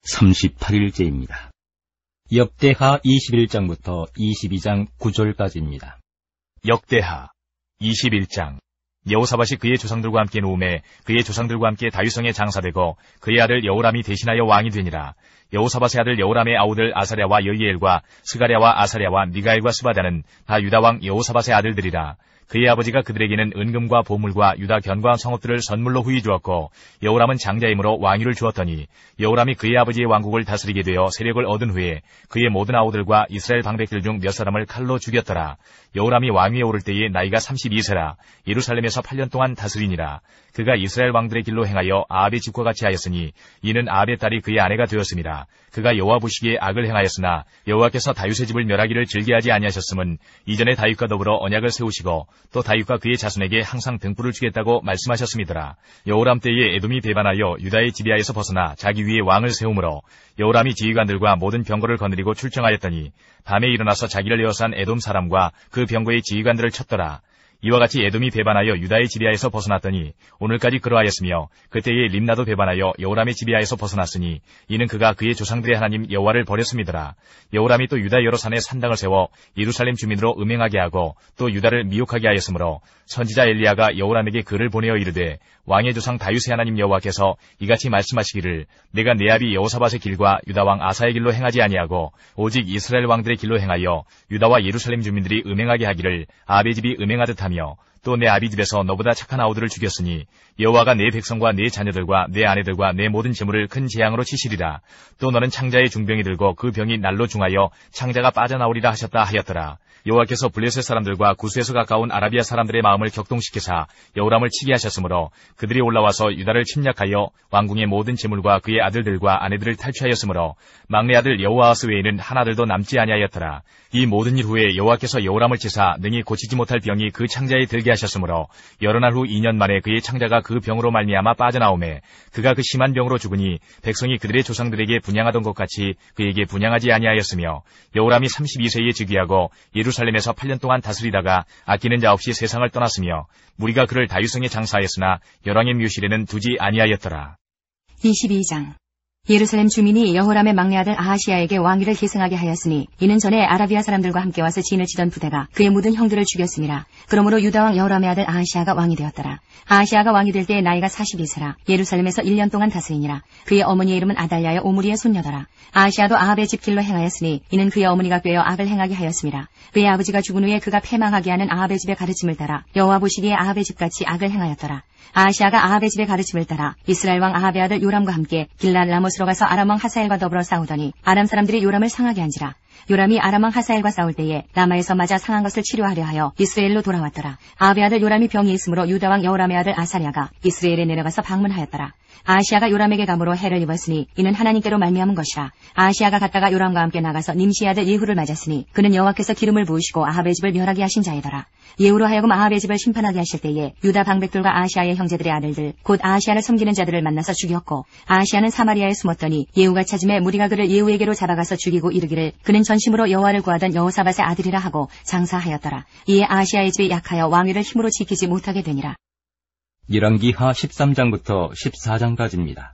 38일째입니다. 역대하 21장부터 22장 9절까지입니다. 역대하 21장. 여호사밧이 그의 조상들과 함께 누움에 그의 조상들과 함께 다윗성에 장사되고 그의 아들 여호람이 대신하여 왕이 되니라. 여호사밧의 아들 여호람의 아우들 아사랴와 여이엘과 스가랴와 아사랴와 미가엘과 스바다는 다 유다왕 여호사밧의 아들들이라. 그의 아버지가 그들에게는 은금과 보물과 유다 견고한 성읍들을 선물로 후히 주었고 여호람은 장자이므로 왕위를 주었더니 여호람이 그의 아버지의 왕국을 다스리게 되어 세력을 얻은 후에 그의 모든 아우들과 이스라엘 방백들 중 몇 사람을 칼로 죽였더라. 여호람이 왕위에 오를 때에 나이가 32세라. 예루살렘에서 8년 동안 다스리니라. 그가 이스라엘 왕들의 길로 행하여 아합의 집과 같이 하였으니 이는 아합의 딸이 그의 아내가 되었습니다. 그가 여호와 보시기에 악을 행하였으나 여호와께서 다윗의 집을 멸하기를 즐겨하지 아니하셨음은 이전에 다윗과 더불어 언약을 세우시고 또 다윗과 그의 자손에게 항상 등불을 주겠다고 말씀하셨음이더라. 여호람 때에 에돔이 배반하여 유다의 지비아에서 벗어나 자기 위에 왕을 세우므로 여호람이 지휘관들과 모든 병거를 거느리고 출정하였더니 밤에 일어나서 자기를 에워싼 에돔 사람과 그 병거의 지휘관들을 쳤더라. 이와 같이 에돔이 배반하여 유다의 지비아에서 벗어났더니 오늘까지 그러하였으며 그때에 림나도 배반하여 여호람의 지비아에서 벗어났으니 이는 그가 그의 조상들의 하나님 여호와를 버렸음이더라. 여호람이 또 유다 여러 산에 산당을 세워 예루살렘 주민으로 음행하게 하고 또 유다를 미혹하게 하였으므로 선지자 엘리야가 여호람에게 글을 보내어 이르되 왕의 조상 다윗의 하나님 여호와께서 이같이 말씀하시기를 내가 내 아비 여호사밧의 길과 유다 왕 아사의 길로 행하지 아니하고 오직 이스라엘 왕들의 길로 행하여 유다와 예루살렘 주민들이 음행하게 하기를 아합의 집이 음행하듯 하며 또 내 아비 집에서 너보다 착한 아우들을 죽였으니 여호와가 내 백성과 내 자녀들과 내 아내들과 내 모든 재물을 큰 재앙으로 치시리라. 또 너는 창자의 중병이 들고 그 병이 날로 중하여 창자가 빠져나오리라 하셨다 하였더라. 여호와께서 블레셋 사람들과 구스에서 가까운 아라비아 사람들의 마음을 격동시키사 여호람을 치게 하셨으므로 그들이 올라와서 유다를 침략하여 왕궁의 모든 재물과 그의 아들들과 아내들을 탈취하였으므로 막내 아들 여호아하스 외에는 하나들도 남지 아니하였더라. 이 모든 일 후에 여호와께서 여호람을 치사 능히 고치지 못할 병이 그 창자에 들게 하셨으므로 여러 날 후 2년 만에 그의 창자가 그 병으로 말미암아 빠져나오매 그가 그 심한 병으로 죽으니 백성이 그들의 조상들에게 분향하던 것 같이 그에게 분향하지 아니하였으며 여호람이 32세에 즉위하고 예루살렘에서 8년 동안 다스리다가 아끼는 자 없이 세상을 떠났으며 무리가 그를 다윗성에 장사하였으나 열왕의 묘실에는 두지 아니하였더라. 22장. 예루살렘 주민이 여호람의 막내 아들 아하시야에게 왕위를 계승하게 하였으니 이는 전에 아라비아 사람들과 함께 와서 진을 치던 부대가 그의 모든 형들을 죽였음이라. 그러므로 유다왕 여호람의 아들 아하시야가 왕이 되었더라. 아하시야가 왕이 될 때에 나이가 42세라. 예루살렘에서 1년 동안 다스리니라. 그의 어머니의 이름은 아달랴여 오므리의 손녀더라. 아하시야도 아합의 집 길로 행하였으니 이는 그의 어머니가 꾀어 악을 행하게 하였음이라. 그의 아버지가 죽은 후에 그가 패망하게 하는 아합의 집의 가르침을 따라 여호와 보시기에 아합의 집같이 악을 행하였더라. 아하시야가 아합의 집의 가르침을 따라 이스라엘 왕 아합의 아들 요람과 함께 길랄 라못으로 가서 아람 왕 하사엘과 더불어 싸우더니 아람 사람들이 요람을 상하게 한지라. 요람이 아람 왕 하사엘과 싸울 때에 라마에서 맞아 상한 것을 치료하려 하여 이스라엘로 돌아왔더라. 아합의 아들 요람이 병이 있으므로 유다 왕 여호람의 아들 아사랴가 이스라엘에 내려가서 방문하였더라. 아하시야가 요람에게 감으로 해를 입었으니 이는 하나님께로 말미암은 것이라. 아하시야가 갔다가 요람과 함께 나가서 님시의 아들 예후를 맞았으니 그는 여호와께서 기름을 부으시고 아합의 집을 멸하게 하신 자이더라. 예후로 하여금 아합의 집을 심판하게 하실 때에 유다 방백들과 아하시야의 형제들의 아들들 곧 아하시야를 섬기는 자들을 만나서 죽였고 아하시야는 사마리아에 숨었더니 예후가 찾음에 무리가 그를 예후에게로 잡아가서 죽이고 이르기를 그는 전심으로 여호와를 구하던 여호사밧의 아들이라 하고 장사하였더라. 이에 아하시야의 집이 약하여 왕위를 힘으로 지키지 못하게 되니라. 열왕기하 13장부터 14장까지입니다.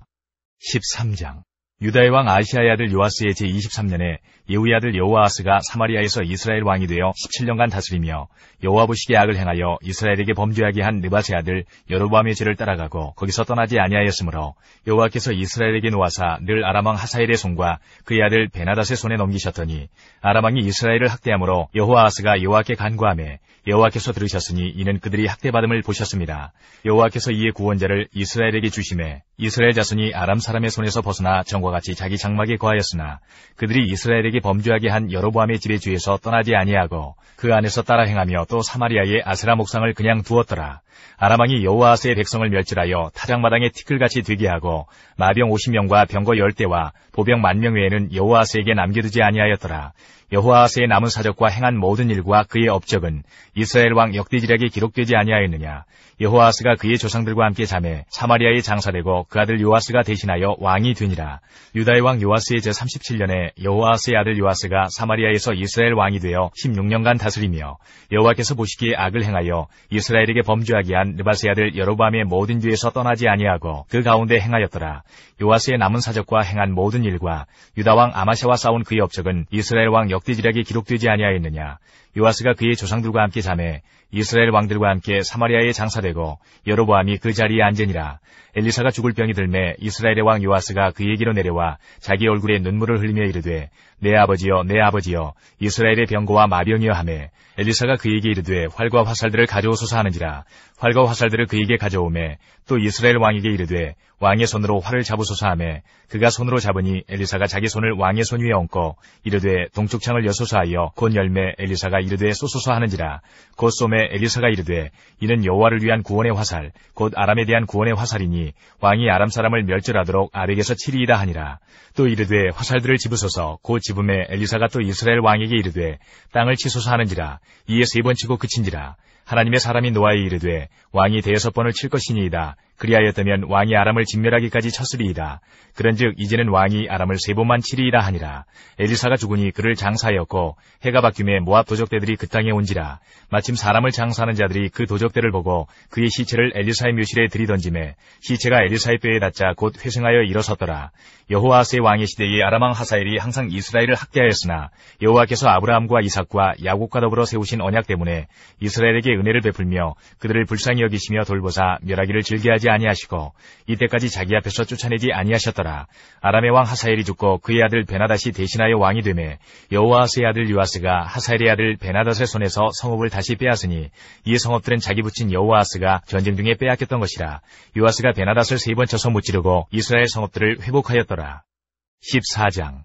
13장. 유다의 왕 아하시야의 아들 요아스의 제23년에 예후의 아들 여호아하스가 사마리아에서 이스라엘 왕이 되어 17년간 다스리며 여호와 보시기에 악을 행하여 이스라엘에게 범죄하게 한 느밧의 아들 여로보암의 죄를 따라가고 거기서 떠나지 아니하였으므로 여호와께서 이스라엘에게 놓아사 늘 아람 왕 하사엘의 손과 그의 아들 베나닷의 손에 넘기셨더니 아람 왕이 이스라엘을 학대함으로 여호아하스가 여호와께 간구하매 여호와께서 들으셨으니 이는 그들이 학대받음을 보셨습니다. 여호와께서 이에 구원자를 이스라엘에게 주심에 이스라엘 자손이 아람 사람의 손에서 벗어나 전과 같이 자기 장막에 거하였으나 그들이 이스라엘에게 범죄하게 한 여로보암의 집의 죄에서 떠나지 아니하고 그 안에서 따라 행하며 또 사마리아의 아세라 목상을 그냥 두었더라. 아람 왕이 여호아하스의 백성을 멸절하여 타작마당에 티끌같이 되게 하고 마병 50명과 병거 10대와 보병 10,000명 외에는 여호아하스에게 남겨두지 아니하였더라. 여호아하스의 남은 사적과 행한 모든 일과 그의 업적은 이스라엘 왕 역대지략에 기록되지 아니하였느냐. 여호아하스가 그의 조상들과 함께 잠에 사마리아에 장사되고 그 아들 요아스가 대신하여 왕이 되니라. 유다의 왕 요아스의 제37년에 여호아하스의 아들 요아스가 사마리아에서 이스라엘 왕이 되어 16년간 다스리며 여호와께서 보시기에 악을 행하여 이스라엘에게 범죄하게 한 느밧의 아들 여로보암의 모든 뒤에서 떠나지 아니하고 그 가운데 행하였더라. 요아스의 남은 사적과 행한 모든 일과 유다 왕 아마샤와 싸운 그의 업적은 이스라엘 왕 역대지략에 기록되지 아니하였느냐. 요아스가 그의 조상들과 함께 잠에 이스라엘 왕들과 함께 사마리아에 장사되고 여로보암이 그 자리에 앉으니라. 엘리사가 죽을 병이 들매 이스라엘의 왕 요아스가 그에게로 내려와 자기 얼굴에 눈물을 흘리며 이르되 내 아버지여 내 아버지여 이스라엘의 병거와 마병이여 하매 엘리사가 그에게 이르되 활과 화살들을 가져오소서 하는지라. 활과 화살들을 그에게 가져오매 또 이스라엘 왕에게 이르되 왕의 손으로 활을 잡으소서 하매 그가 손으로 잡으니 엘리사가 자기 손을 왕의 손 위에 얹고 이르되 동쪽 창을 여소서 하여 곧 열매 엘리사가 이르되 쏘소서 하는지라. 곧 쏘매 엘리사가 이르되 이는 여호와를 위한 구원의 화살 곧 아람에 대한 구원의 화살이니 왕이 아람 사람을 멸절하도록 아벡에서 치리이다 하니라. 또 이르되 화살들을 집으소서. 곧 집음에 엘리사가 또 이스라엘 왕에게 이르되 땅을 치소서 하는지라. 이에 3번 치고 그친지라. 하나님의 사람이 노아에 이르되 왕이 5번을 칠 것이니이다. 그리하였다면 왕이 아람을 진멸하기까지 쳤으리이다. 그런즉 이제는 왕이 아람을 3번만 치리이다 하니라. 엘리사가 죽으니 그를 장사하였고 해가 바뀌매 모압 도적대들이 그 땅에 온지라. 마침 사람을 장사하는 자들이 그 도적대를 보고 그의 시체를 엘리사의 묘실에 들이던지매 시체가 엘리사의 뼈에 닿자 곧 회생하여 일어섰더라. 여호아스의 왕의 시대에 아람 왕 하사엘이 항상 이스라엘을 학대하였으나 여호와께서 아브라함과 이삭과 야곱과 더불어 세우신 언약 때문에 이스라엘에게 은혜를 베풀며 그들을 불쌍히 여기시며 돌보사 멸하기를 즐겨하지 아니하시고 이때까지 자기 앞에서 쫓아내지 아니하셨더라. 아람의 왕 하사엘이 죽고 그의 아들 베나닷이 대신하여 왕이 되매 여호아스의 아들 요아스가 하사엘의 아들 베나닷의 손에서 성읍을 다시 빼앗으니 이 성읍들은 자기 붙인 여호아스가 전쟁 중에 빼앗겼던 것이라. 요아스가 베나닷을 3번 쳐서 무찌르고 이스라엘 성읍들을 회복하였더라. 14장.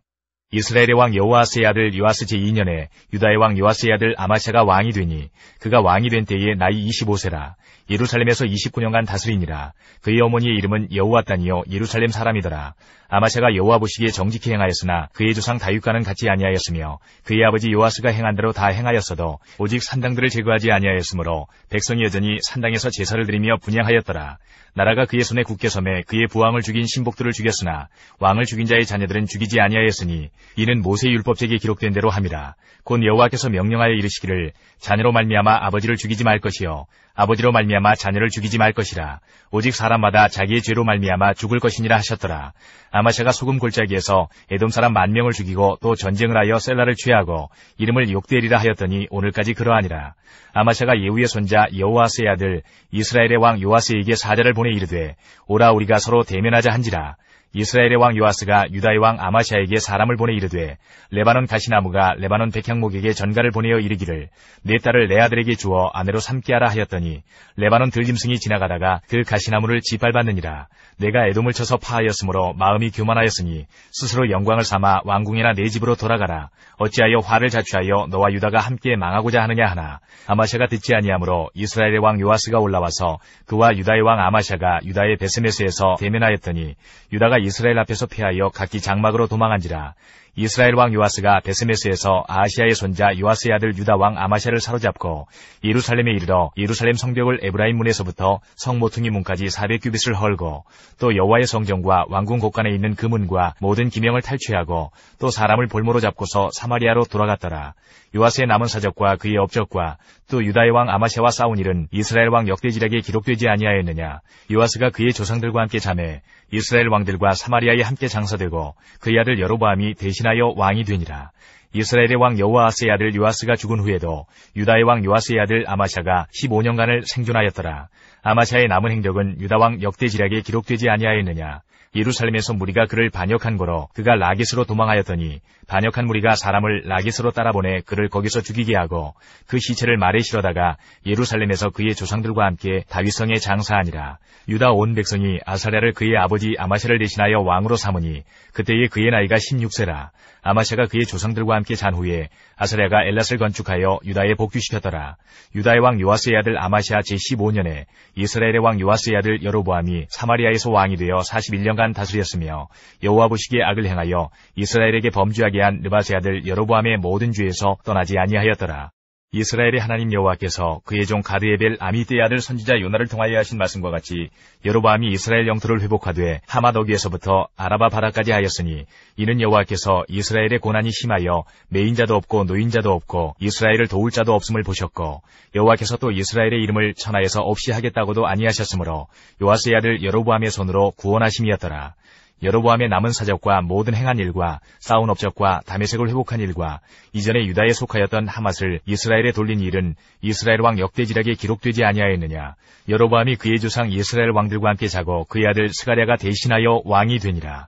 이스라엘의 왕 여호아스의 아들 요아스 제2년에 유다의 왕 요아스의 아들 아마샤가 왕이 되니 그가 왕이 된 때에 나이 25세라. 예루살렘에서 29년간 다스리니라. 그의 어머니의 이름은 여호와단이요 예루살렘 사람이더라. 아마샤가 여호와 보시기에 정직히 행하였으나 그의 조상 다윗과는 같지 아니하였으며 그의 아버지 요아스가 행한 대로 다 행하였어도 오직 산당들을 제거하지 아니하였으므로 백성이 여전히 산당에서 제사를 드리며 분향하였더라. 나라가 그의 손에 굳게 섬에 그의 부왕을 죽인 신복들을 죽였으나 왕을 죽인 자의 자녀들은 죽이지 아니하였으니 이는 모세 율법책에 기록된 대로 함이라. 곧 여호와께서 명령하여 이르시기를 자녀로 말미암아 아버지를 죽이지 말 것이요 아버지로 말미암아 자녀를 죽이지 말 것이라. 오직 사람마다 자기의 죄로 말미암아 죽을 것이니라 하셨더라. 아마샤가 소금 골짜기에서 에돔 사람 10,000명을 죽이고 또 전쟁을 하여 셀라를 취하고 이름을 욕되리라 하였더니 오늘까지 그러하니라. 아마샤가 예후의 손자 여호아스의 아들 이스라엘의 왕 요아스에게 사자를 보내 이르되 오라 우리가 서로 대면하자 한지라. 이스라엘의 왕 요아스가 유다의 왕 아마샤에게 사람을 보내 이르되 레바논 가시나무가 레바논 백향목에게 전가를 보내어 이르기를 내 딸을 내 아들에게 주어 아내로 삼게 하라 하였더니 레바논 들짐승이 지나가다가 그 가시나무를 짓밟았느니라. 내가 에돔을 쳐서 파하였으므로 마음이 교만하였으니 스스로 영광을 삼아 왕궁이나 내 집으로 돌아가라. 어찌하여 화를 자취하여 너와 유다가 함께 망하고자 하느냐 하나 아마샤가 듣지 아니하므로 이스라엘의 왕 요아스가 올라와서 그와 유다의 왕 아마샤가 유다의 베스메스에서 대면하였더니 유다가 이스라엘 앞에서 피하여 각기 장막으로 도망한지라. 이스라엘 왕 요아스가 베스메스에서 아하시아의 손자 요아스의 아들 유다 왕 아마샤를 사로잡고 예루살렘에 이르러 예루살렘 성벽을 에브라임 문에서부터 성 모퉁이 문까지 400규빗을 헐고 또 여호와의 성전과 왕궁 곳간에 있는 그 문과 모든 기명을 탈취하고 또 사람을 볼모로 잡고서 사마리아로 돌아갔더라. 요아스의 남은 사적과 그의 업적과 또 유다의 왕 아마샤와 싸운 일은 이스라엘 왕 역대지략에 기록되지 아니하였느냐. 요아스가 그의 조상들과 함께 잠에 이스라엘 왕들과 사마리아에 함께 장사되고 그의 아들 여로보암이 대신하여 왕이 되니라. 이스라엘의 왕 여호아스의 아들 요아스가 죽은 후에도 유다의 왕 요아스의 아들 아마샤가 15년간을 생존하였더라. 아마샤의 남은 행적은 유다 왕 역대지략에 기록되지 아니하였느냐. 예루살렘에서 무리가 그를 반역한 거로 그가 라깃으로 도망하였더니 반역한 무리가 사람을 라깃으로 따라보내 그를 거기서 죽이게 하고 그 시체를 말에 실어다가 예루살렘에서 그의 조상들과 함께 다윗성에 장사하니라. 유다 온 백성이 아사랴를 그의 아버지 아마샤를 대신하여 왕으로 삼으니 그때에 그의 나이가 16세라. 아마샤가 그의 조상들과 함께 잔 후에 아사랴가 엘랏을 건축하여 유다에 복귀시켰더라. 유다의 왕 요아스의 아들 아마샤 제15년에 이스라엘의 왕 요아스의 아들 여로보암이 사마리아에서 왕이 되어 41년간 동안간 다스렸으며 여호와 보시기에 악을 행하여 이스라엘에게 범죄하게 한 느밧의 아들 여로보암의 모든 죄에서 떠나지 아니하였더라. 이스라엘의 하나님 여호와께서 그의 종 가드에벨 아미떼의 아들 선지자 요나를 통하여 하신 말씀과 같이 여로보암이 이스라엘 영토를 회복하되 하맛 어귀에서부터 아라바 바라까지 하였으니 이는 여호와께서 이스라엘의 고난이 심하여 매인자도 없고 노인자도 없고 이스라엘을 도울 자도 없음을 보셨고 여호와께서 또 이스라엘의 이름을 천하에서 없이 하겠다고도 아니하셨으므로 요아스의 아들 여로보암의 손으로 구원하심이었더라. 여로보암의 남은 사적과 모든 행한 일과 쌓은 업적과 다메섹을 회복한 일과 이전에 유다에 속하였던 하맛을 이스라엘에 돌린 일은 이스라엘 왕 역대지략에 기록되지 아니하였느냐. 여로보암이 그의 조상 이스라엘 왕들과 함께 자고 그의 아들 스가랴가 대신하여 왕이 되니라.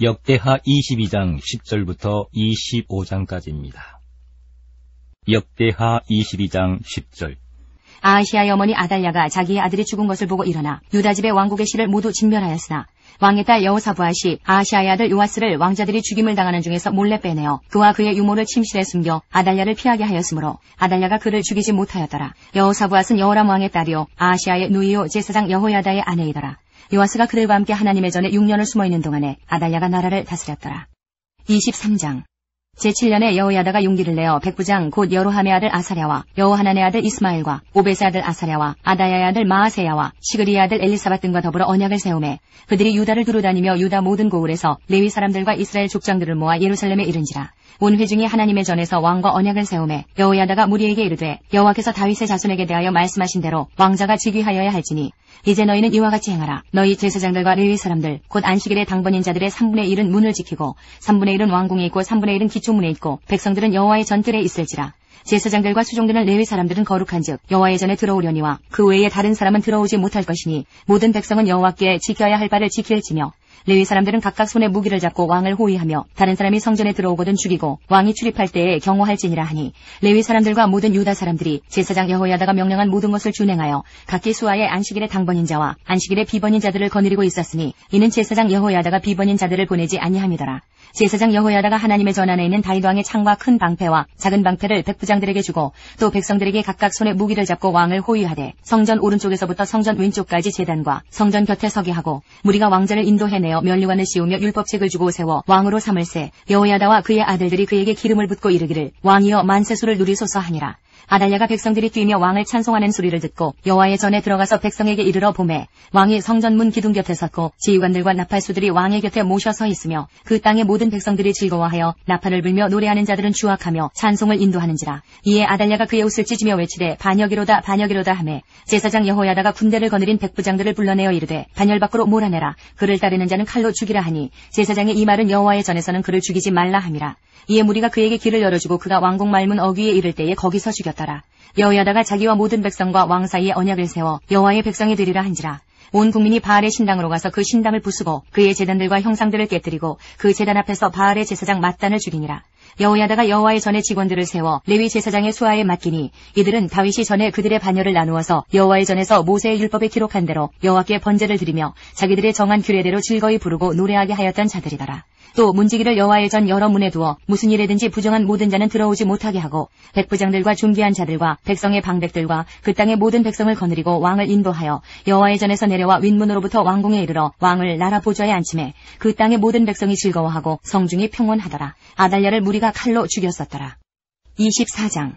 역대하 22장 10절부터 25장까지입니다. 역대하 22장 10절. 아하시아의 어머니 아달랴가 자기의 아들이 죽은 것을 보고 일어나 유다 집의 왕국의 실을 모두 진멸하였으나 왕의 딸 여호사부아시 아하시아의 아들 요아스를 왕자들이 죽임을 당하는 중에서 몰래 빼내어 그와 그의 유모를 침실에 숨겨 아달랴를 피하게 하였으므로 아달랴가 그를 죽이지 못하였더라. 여호사부앗은 여호람 왕의 딸이요 아하시아의 누이요 제사장 여호야다의 아내이더라. 요아스가 그들과 함께 하나님의 전에 6년을 숨어있는 동안에 아달랴가 나라를 다스렸더라. 23장. 제7년에 여호야다가 용기를 내어 백부장 곧 여로함의 아들 아사랴와 여호하난의 아들 이스마엘과 오벳의 아들 아사랴와 아다야의 아들 마아세야와 시그리의 아들 엘리사밧 등과 더불어 언약을 세우매 그들이 유다를 두루다니며 유다 모든 고을에서 레위 사람들과 이스라엘 족장들을 모아 예루살렘에 이른지라. 온 회중이 하나님의 전에서 왕과 언약을 세우매 여호야다가 무리에게 이르되 여호와께서 다윗의 자손에게 대하여 말씀하신 대로 왕자가 즉위하여야 할지니 이제 너희는 이와 같이 행하라. 너희 제사장들과 레위 사람들 곧 안식일의 당번인 자들의 3분의 1은 문을 지키고 3분의 1은 왕궁에 있고 3분의 1은 기초문에 있고 백성들은 여호와의 전뜰에 있을지라. 제사장들과 수종들은 레위 사람들은 거룩한즉 여호와의 전에 들어오려니와 그 외에 다른 사람은 들어오지 못할 것이니 모든 백성은 여호와께 지켜야 할 바를 지킬지며 레위 사람들은 각각 손에 무기를 잡고 왕을 호위하며 다른 사람이 성전에 들어오거든 죽이고 왕이 출입할 때에 경호할지니라 하니 레위 사람들과 모든 유다 사람들이 제사장 여호야다가 명령한 모든 것을 준행하여 각기 수하의 안식일의 당번인 자와 안식일의 비번인 자들을 거느리고 있었으니 이는 제사장 여호야다가 비번인 자들을 보내지 아니함이더라. 제사장 여호야다가 하나님의 전 안에 있는 다윗 왕의 창과 큰 방패와 작은 방패를 백부장들에게 주고 또 백성들에게 각각 손에 무기를 잡고 왕을 호위하되 성전 오른쪽에서부터 성전 왼쪽까지 제단과 성전 곁에 서게 하고 무리가 왕자를 인도해내어 면류관을 씌우며 율법책을 주고 세워 왕으로 삼을세 여호야다와 그의 아들들이 그에게 기름을 붓고 이르기를 왕이여 만세수를 누리소서 하니라. 아달랴가 백성들이 뛰며 왕을 찬송하는 소리를 듣고 여호와의 전에 들어가서 백성에게 이르러 보매 왕이 성전문 기둥 곁에 섰고 지휘관들과 나팔수들이 왕의 곁에 모셔 서 있으며 그 땅의 모든 백성들이 즐거워하여 나팔을 불며 노래하는 자들은 주악하며 찬송을 인도하는지라. 이에 아달랴가 그의 옷을 찢으며 외치되 반역이로다 반역이로다 하매 제사장 여호야다가 군대를 거느린 백부장들을 불러내어 이르되 반열 밖으로 몰아내라. 그를 따르는 자는 칼로 죽이라 하니 제사장의 이 말은 여호와의 전에서는 그를 죽이지 말라 함이라. 이에 무리가 그에게 길을 열어주고 그가 왕궁 말문 어귀에 이를 때에 거기서 죽였더라. 여호야다가 자기와 모든 백성과 왕 사이에 언약을 세워 여호와의 백성이 되리라 한지라. 온 국민이 바알의 신당으로 가서 그 신당을 부수고 그의 제단들과 형상들을 깨뜨리고 그 제단 앞에서 바알의 제사장 맏단을 죽이니라. 여호야다가 여호와의 전에 직원들을 세워 레위 제사장의 수하에 맡기니 이들은 다윗이 전에 그들의 반열을 나누어서 여호와의 전에서 모세의 율법에 기록한 대로 여호와께 번제를 드리며 자기들의 정한 규례대로 즐거이 부르고 노래하게 하였던 자들이더라. 또 문지기를 여호와의 전 여러 문에 두어 무슨 일에든지 부정한 모든 자는 들어오지 못하게 하고 백부장들과 중기한 자들과 백성의 방백들과 그 땅의 모든 백성을 거느리고 왕을 인도하여 여호와의 전에서 내려와 윗문으로부터 왕궁에 이르러 왕을 나라 보좌에 앉히매 그 땅의 모든 백성이 즐거워하고 성중이 평온하더라. 아달랴를 무리가 칼로 죽였었더라. 24장.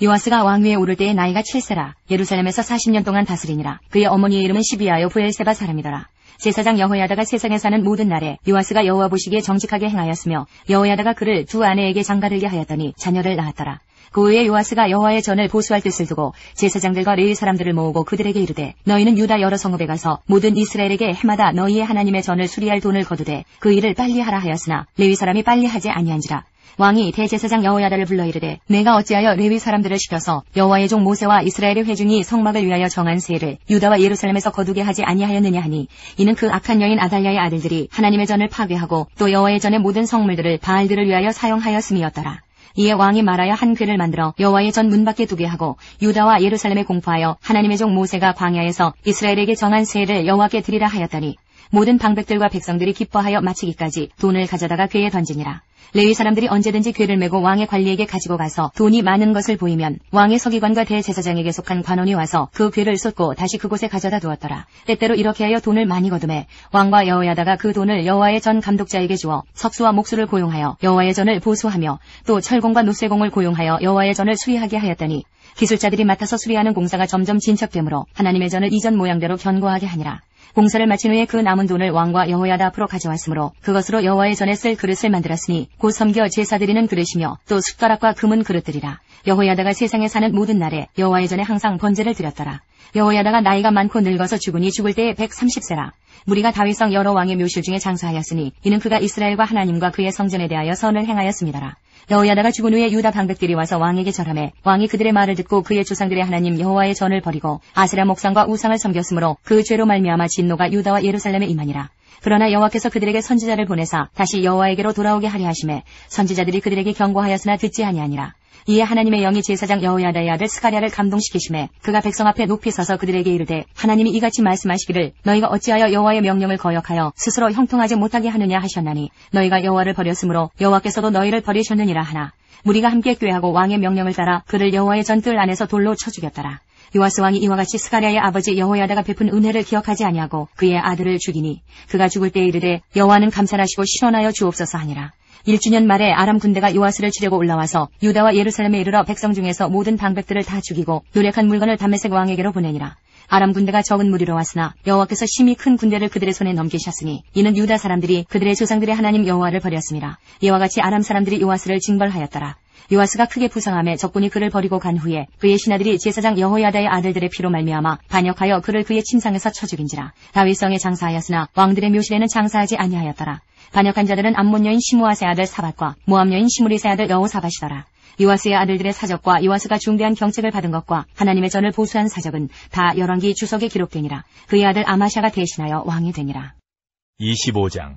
요아스가 왕위에 오를 때의 나이가 7세라. 예루살렘에서 40년 동안 다스리니라. 그의 어머니의 이름은 시비아요 부엘세바 사람이더라. 제사장 여호야다가 세상에 사는 모든 날에 요아스가 여호와 보시기에 정직하게 행하였으며 여호야다가 그를 두 아내에게 장가들게 하였더니 자녀를 낳았더라. 그 후에 요아스가 여호와의 전을 보수할 뜻을 두고 제사장들과 레위 사람들을 모으고 그들에게 이르되 너희는 유다 여러 성읍에 가서 모든 이스라엘에게 해마다 너희의 하나님의 전을 수리할 돈을 거두되 그 일을 빨리 하라 하였으나 레위 사람이 빨리 하지 아니한지라. 왕이 대제사장 여호야다를 불러 이르되 내가 어찌하여 레위 사람들을 시켜서 여호와의 종 모세와 이스라엘의 회중이 성막을 위하여 정한 세를 유다와 예루살렘에서 거두게 하지 아니하였느냐 하니 이는 그 악한 여인 아달랴의 아들들이 하나님의 전을 파괴하고 또 여호와의 전의 모든 성물들을 바알들을 위하여 사용하였음이었더라. 이에 왕이 말하여 한 궤를 만들어 여호와의 전 문 밖에 두게 하고 유다와 예루살렘에 공포하여 하나님의 종 모세가 광야에서 이스라엘에게 정한 세를 여호와께 드리라 하였더니 모든 방백들과 백성들이 기뻐하여 마치기까지 돈을 가져다가 궤에 던지니라. 레위 사람들이 언제든지 궤를 메고 왕의 관리에게 가지고 가서 돈이 많은 것을 보이면 왕의 서기관과 대제사장에게 속한 관원이 와서 그 궤를 쏟고 다시 그곳에 가져다 두었더라. 때때로 이렇게 하여 돈을 많이 거두매 왕과 여호야다가 그 돈을 여호와의 전 감독자에게 주어 석수와 목수를 고용하여 여호와의 전을 보수하며 또 철공과 노쇠공을 고용하여 여호와의 전을 수리하게 하였더니 기술자들이 맡아서 수리하는 공사가 점점 진척되므로 하나님의 전을 이전 모양대로 견고하게 하니라. 공사를 마친 후에 그 남은 돈을 왕과 여호야다 앞으로 가져왔으므로 그것으로 여호와의 전에 쓸 그릇을 만들었으니 곧 섬겨 제사 드리는 그릇이며 또 숟가락과 금은 그릇들이라. 여호야다가 세상에 사는 모든 날에 여호와의 전에 항상 번제를 드렸더라. 여호야다가 나이가 많고 늙어서 죽으니 죽을 때에 130세라. 무리가 다윗성 여러 왕의 묘실 중에 장사하였으니 이는 그가 이스라엘과 하나님과 그의 성전에 대하여 선을 행하였습니다라. 여호야다가 죽은 후에 유다 방백들이 와서 왕에게 절하매 왕이 그들의 말을 듣고 그의 조상들의 하나님 여호와의 전을 버리고 아세라 목상과 우상을 섬겼으므로 그 죄로 말미암아 진노가 유다와 예루살렘에 임하니라. 그러나 여호와께서 그들에게 선지자를 보내사 다시 여호와에게로 돌아오게 하려 하심에 선지자들이 그들에게 경고하였으나 듣지 아니하니라. 이에 하나님의 영이 제사장 여호야다의 아들 스가랴를 감동시키심에 그가 백성 앞에 높이 서서 그들에게 이르되 하나님이 이같이 말씀하시기를 너희가 어찌하여 여호와의 명령을 거역하여 스스로 형통하지 못하게 하느냐 하셨나니 너희가 여호와를 버렸으므로 여호와께서도 너희를 버리셨느니라 하나 무리가 함께 꾀하고 왕의 명령을 따라 그를 여호와의 전뜰 안에서 돌로 쳐 죽였더라. 요아스 왕이 이와 같이 스가랴의 아버지 여호야다가 베푼 은혜를 기억하지 아니하고 그의 아들을 죽이니 그가 죽을 때에 이르되 여호와는 감찰하시고 실현하여 주옵소서 하니라. 1주년 말에 아람 군대가 요아스를 치려고 올라와서 유다와 예루살렘에 이르러 백성 중에서 모든 방백들을 다 죽이고 노력한 물건을 다메섹 왕에게로 보내니라. 아람 군대가 적은 무리로 왔으나 여호와께서 심히 큰 군대를 그들의 손에 넘기셨으니 이는 유다 사람들이 그들의 조상들의 하나님 여호와를 버렸습니다. 이와 같이 아람 사람들이 요아스를 징벌하였더라. 요아스가 크게 부상함에 적군이 그를 버리고 간 후에 그의 신하들이 제사장 여호야다의 아들들의 피로 말미암아 반역하여 그를 그의 침상에서 쳐 죽인지라. 다윗성에 장사하였으나 왕들의 묘실에는 장사하지 아니하였더라. 반역한 자들은 암몬 여인 시므아세 아들 사밧과 모압 여인 시므리세 아들 여호사밧이더라. 요아스의 아들들의 사적과 요아스가 중대한 경책을 받은 것과 하나님의 전을 보수한 사적은 다 열왕기 주석에 기록되니라. 그의 아들 아마샤가 대신하여 왕이 되니라. 25장.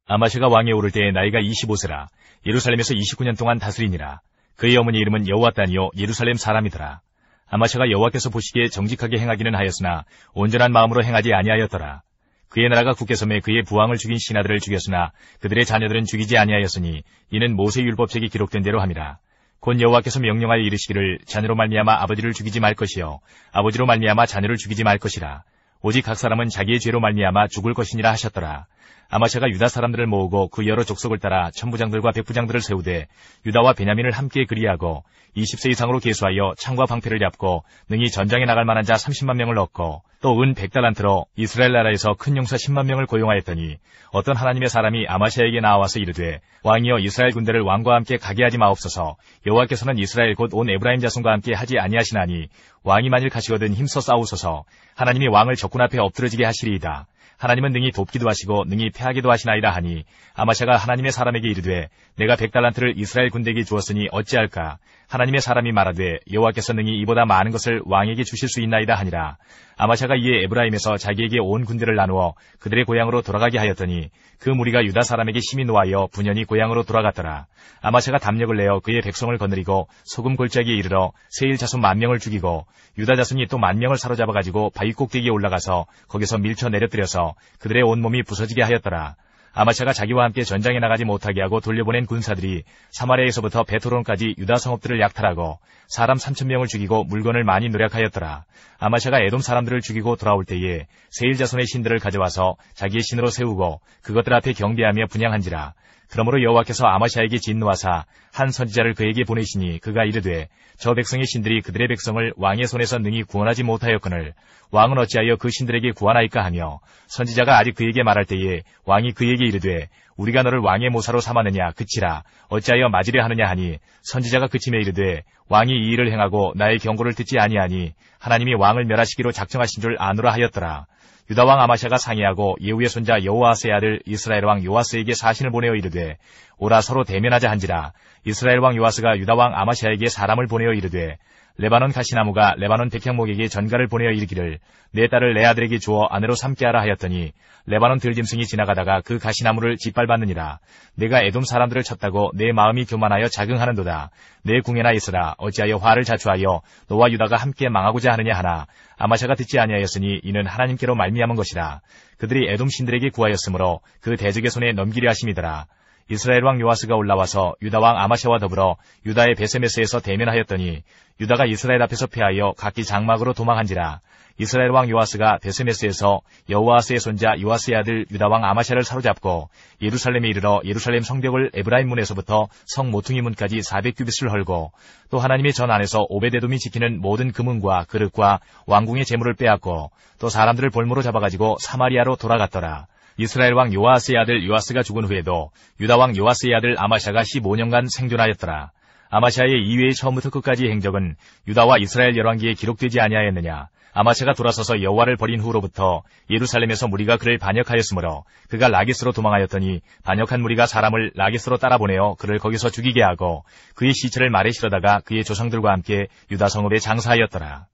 아마샤가 왕에 오를 때에 나이가 25세라. 예루살렘에서 29년 동안 다스리니라. 그의 어머니 이름은 여호와단이요 예루살렘 사람이더라. 아마샤가 여호와께서 보시기에 정직하게 행하기는 하였으나 온전한 마음으로 행하지 아니하였더라. 그의 나라가 굳게 섬에 그의 부왕을 죽인 신하들을 죽였으나 그들의 자녀들은 죽이지 아니하였으니 이는 모세율법책이 기록된 대로 함이라. 곧 여호와께서 명령하여 이르시기를 자녀로 말미암아 아버지를 죽이지 말 것이요 아버지로 말미암아 자녀를 죽이지 말 것이라. 오직 각 사람은 자기의 죄로 말미암아 죽을 것이니라 하셨더라. 아마샤가 유다 사람들을 모으고 그 여러 족속을 따라 천부장들과 백부장들을 세우되 유다와 베냐민을 함께 그리하고 20세 이상으로 계수하여 창과 방패를 잡고 능히 전장에 나갈 만한 자 30만 명을 얻고 또 은 100달란트로 이스라엘 나라에서 큰 용사 10만 명을 고용하였더니 어떤 하나님의 사람이 아마샤에게 나와서 이르되 왕이여 이스라엘 군대를 왕과 함께 가게 하지 마옵소서. 여호와께서는 이스라엘 곧 온 에브라임 자손과 함께 하지 아니하시나니 왕이 만일 가시거든 힘써 싸우소서. 하나님이 왕을 적군 앞에 엎드러지게 하시리이다. 하나님은 능히 돕기도 하시고 능히 패하기도 하시나이다 하니 아마샤가 하나님의 사람에게 이르되 내가 100달란트를 이스라엘 군대에게 주었으니 어찌할까. 하나님의 사람이 말하되 여호와께서 능히 이보다 많은 것을 왕에게 주실 수 있나이다 하니라. 아마샤가 이에 에브라임에서 자기에게 온 군대를 나누어 그들의 고향으로 돌아가게 하였더니 그 무리가 유다 사람에게 심히 노하여 분연히 고향으로 돌아갔더라. 아마샤가 담력을 내어 그의 백성을 거느리고 소금 골짜기에 이르러 세일 자손 10,000명을 죽이고 유다 자손이 또 10,000명을 사로잡아가지고 바위 꼭대기에 올라가서 거기서 밀쳐 내려뜨려서 그들의 온몸이 부서지게 하였더라. 아마샤가 자기와 함께 전장에 나가지 못하게 하고 돌려보낸 군사들이 사마리아에서부터 베토론까지 유다 성읍들을 약탈하고 사람 3,000명을 죽이고 물건을 많이 노력하였더라. 아마샤가 에돔 사람들을 죽이고 돌아올 때에 세일 자손의 신들을 가져와서 자기의 신으로 세우고 그것들 앞에 경배하며 분향한지라. 그러므로 여호와께서 아마샤에게 진노하사 한 선지자를 그에게 보내시니 그가 이르되 저 백성의 신들이 그들의 백성을 왕의 손에서 능히 구원하지 못하였거늘 왕은 어찌하여 그 신들에게 구하나이까 하며 선지자가 아직 그에게 말할 때에 왕이 그에게 이르되 우리가 너를 왕의 모사로 삼았느냐 그치라 어찌하여 맞으려 하느냐 하니 선지자가 그침에 이르되 왕이 이 일을 행하고 나의 경고를 듣지 아니하니 하나님이 왕을 멸하시기로 작정하신 줄 아노라 하였더라. 유다왕 아마샤가 상의하고 예후의 손자 여호아스의 아들 이스라엘 왕 요아스에게 사신을 보내어 이르되 오라 서로 대면하자 한지라. 이스라엘 왕 요아스가 유다왕 아마샤에게 사람을 보내어 이르되 레바논 가시나무가 레바논 백향목에게 전가를 보내어 이르기를 내 딸을 내 아들에게 주어 아내로 삼게 하라 하였더니 레바논 들짐승이 지나가다가 그 가시나무를 짓밟았느니라. 내가 에돔 사람들을 쳤다고 내 마음이 교만하여 자긍하는도다. 내 궁에나 있으라. 어찌하여 화를 자초하여 너와 유다가 함께 망하고자 하느냐 하나 아마샤가 듣지 아니하였으니 이는 하나님께로 말미암은 것이라. 그들이 에돔 신들에게 구하였으므로 그 대적의 손에 넘기려 하심이더라. 이스라엘 왕 요아스가 올라와서 유다 왕 아마샤와 더불어 유다의 베세메스에서 대면하였더니 유다가 이스라엘 앞에서 패하여 각기 장막으로 도망한지라. 이스라엘 왕 요아스가 베세메스에서 여호아스의 손자 요아스의 아들 유다 왕 아마샤를 사로잡고 예루살렘에 이르러 예루살렘 성벽을 에브라임 문에서부터 성 모퉁이 문까지 400규빗을 헐고 또 하나님의 전 안에서 오베데돔이 지키는 모든 금은과 그릇과 왕궁의 재물을 빼앗고 또 사람들을 볼모로 잡아가지고 사마리아로 돌아갔더라. 이스라엘 왕 요아스의 아들 요아스가 죽은 후에도 유다 왕 요아스의 아들 아마샤가 15년간 생존하였더라. 아마샤의 이외의 처음부터 끝까지의 행적은 유다와 이스라엘 열왕기에 기록되지 아니하였느냐. 아마샤가 돌아서서 여호와를 버린 후로부터 예루살렘에서 무리가 그를 반역하였으므로 그가 라기스로 도망하였더니 반역한 무리가 사람을 라기스로 따라보내어 그를 거기서 죽이게 하고 그의 시체를 말에 실어다가 그의 조상들과 함께 유다 성읍에 장사하였더라.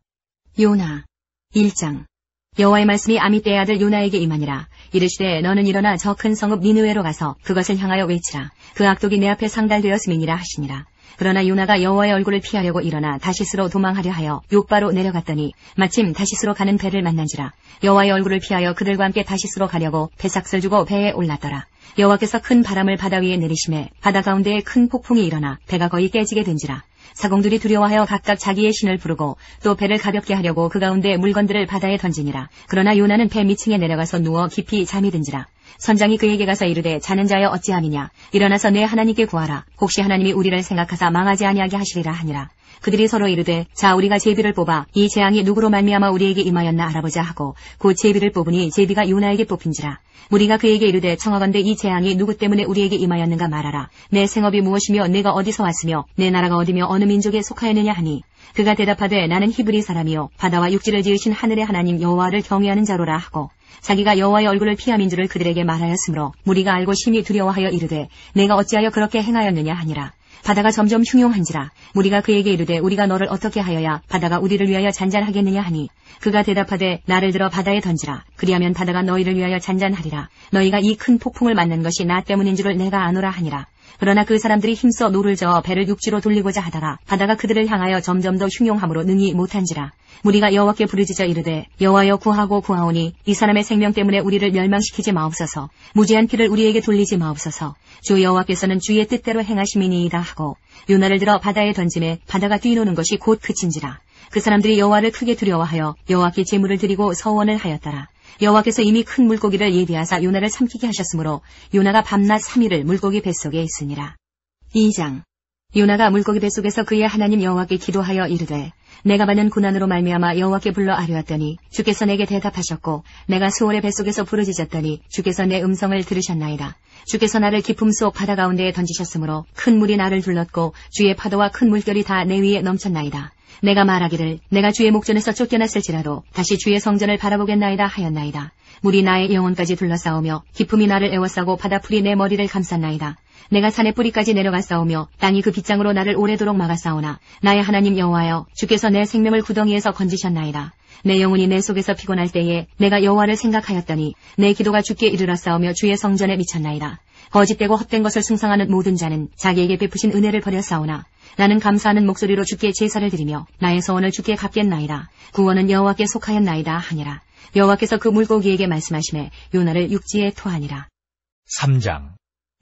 요나 1장. 여호와의 말씀이 아미떼의 아들 요나에게 임하니라. 이르시되 너는 일어나 저 큰 성읍 니느웨로 가서 그것을 향하여 외치라. 그 악독이 내 앞에 상달되었음이니라 하시니라. 그러나 요나가 여호와의 얼굴을 피하려고 일어나 다시스로 도망하려 하여 욥바로 내려갔더니 마침 다시스로 가는 배를 만난지라. 여호와의 얼굴을 피하여 그들과 함께 다시스로 가려고 배삭슬 주고 배에 올랐더라. 여호와께서 큰 바람을 바다 위에 내리심에 바다 가운데에 큰 폭풍이 일어나 배가 거의 깨지게 된지라. 사공들이 두려워하여 각각 자기의 신을 부르고 또 배를 가볍게 하려고 그 가운데 물건들을 바다에 던지니라. 그러나 요나는 배 밑층에 내려가서 누워 깊이 잠이 든지라. 선장이 그에게 가서 이르되 자는 자여 어찌함이냐. 일어나서 내 하나님께 구하라. 혹시 하나님이 우리를 생각하사 망하지 아니하게 하시리라 하니라. 그들이 서로 이르되 자 우리가 제비를 뽑아 이 재앙이 누구로 말미암아 우리에게 임하였나 알아보자 하고 곧 제비를 뽑으니 제비가 요나에게 뽑힌지라. 무리가 그에게 이르되 청하건대 이 재앙이 누구 때문에 우리에게 임하였는가 말하라. 내 생업이 무엇이며 내가 어디서 왔으며 내 나라가 어디며 어느 민족에 속하였느냐 하니 그가 대답하되 나는 히브리 사람이요 바다와 육지를 지으신 하늘의 하나님 여호와를 경외하는 자로라 하고 자기가 여호와의 얼굴을 피함인 줄을 그들에게 말하였으므로 무리가 알고 심히 두려워하여 이르되 내가 어찌하여 그렇게 행하였느냐 하니라. 바다가 점점 흉용한지라. 무리가 그에게 이르되 우리가 너를 어떻게 하여야 바다가 우리를 위하여 잔잔하겠느냐 하니 그가 대답하되 나를 들어 바다에 던지라. 그리하면 바다가 너희를 위하여 잔잔하리라. 너희가 이 큰 폭풍을 맞는 것이 나 때문인 줄을 내가 아노라 하니라. 그러나 그 사람들이 힘써 노를 저어 배를 육지로 돌리고자 하다가 바다가 그들을 향하여 점점 더 흉용함으로 능히 못한지라. 무리가 여호와께 부르짖어 이르되 여호와여 구하고 구하오니 이 사람의 생명 때문에 우리를 멸망시키지 마옵소서. 무죄한 피를 우리에게 돌리지 마옵소서. 주 여호와께서는 주의 뜻대로 행하심이니이다 하고 요나를 들어 바다에 던짐에 바다가 뛰노는 것이 곧 그친지라. 그 사람들이 여호와를 크게 두려워하여 여호와께 제물을 드리고 서원을 하였더라. 여호와께서 이미 큰 물고기를 예비하사 요나를 삼키게 하셨으므로 요나가 밤낮 3일을 물고기 뱃속에 있으니라. 2장. 요나가 물고기 뱃속에서 그의 하나님 여호와께 기도하여 이르되 내가 받는 고난으로 말미암아 여호와께 불러 아뢰었더니 주께서 내게 대답하셨고 내가 수월의 뱃속에서 부르짖었더니 주께서 내 음성을 들으셨나이다. 주께서 나를 깊음 속 바다 가운데에 던지셨으므로 큰 물이 나를 둘렀고 주의 파도와 큰 물결이 다 내 위에 넘쳤나이다. 내가 말하기를 내가 주의 목전에서 쫓겨났을지라도 다시 주의 성전을 바라보겠나이다 하였나이다. 물이 나의 영혼까지 둘러싸우며 깊음이 나를 에워싸고 바다풀이 내 머리를 감쌌나이다. 내가 산의 뿌리까지 내려갔사오며 땅이 그 빗장으로 나를 오래도록 막았사오나 나의 하나님 여호와여 주께서 내 생명을 구덩이에서 건지셨나이다. 내 영혼이 내 속에서 피곤할 때에 내가 여호와를 생각하였더니 내 기도가 주께 이르렀사오며 주의 성전에 미쳤나이다. 거짓되고 헛된 것을 숭상하는 모든 자는 자기에게 베푸신 은혜를 버렸사오나 나는 감사하는 목소리로 주께 제사를 드리며 나의 소원을 주께 갚겠나이다. 구원은 여호와께 속하였나이다 하니라. 여호와께서 그 물고기에게 말씀하시매 요나를 육지에 토하니라. 3장.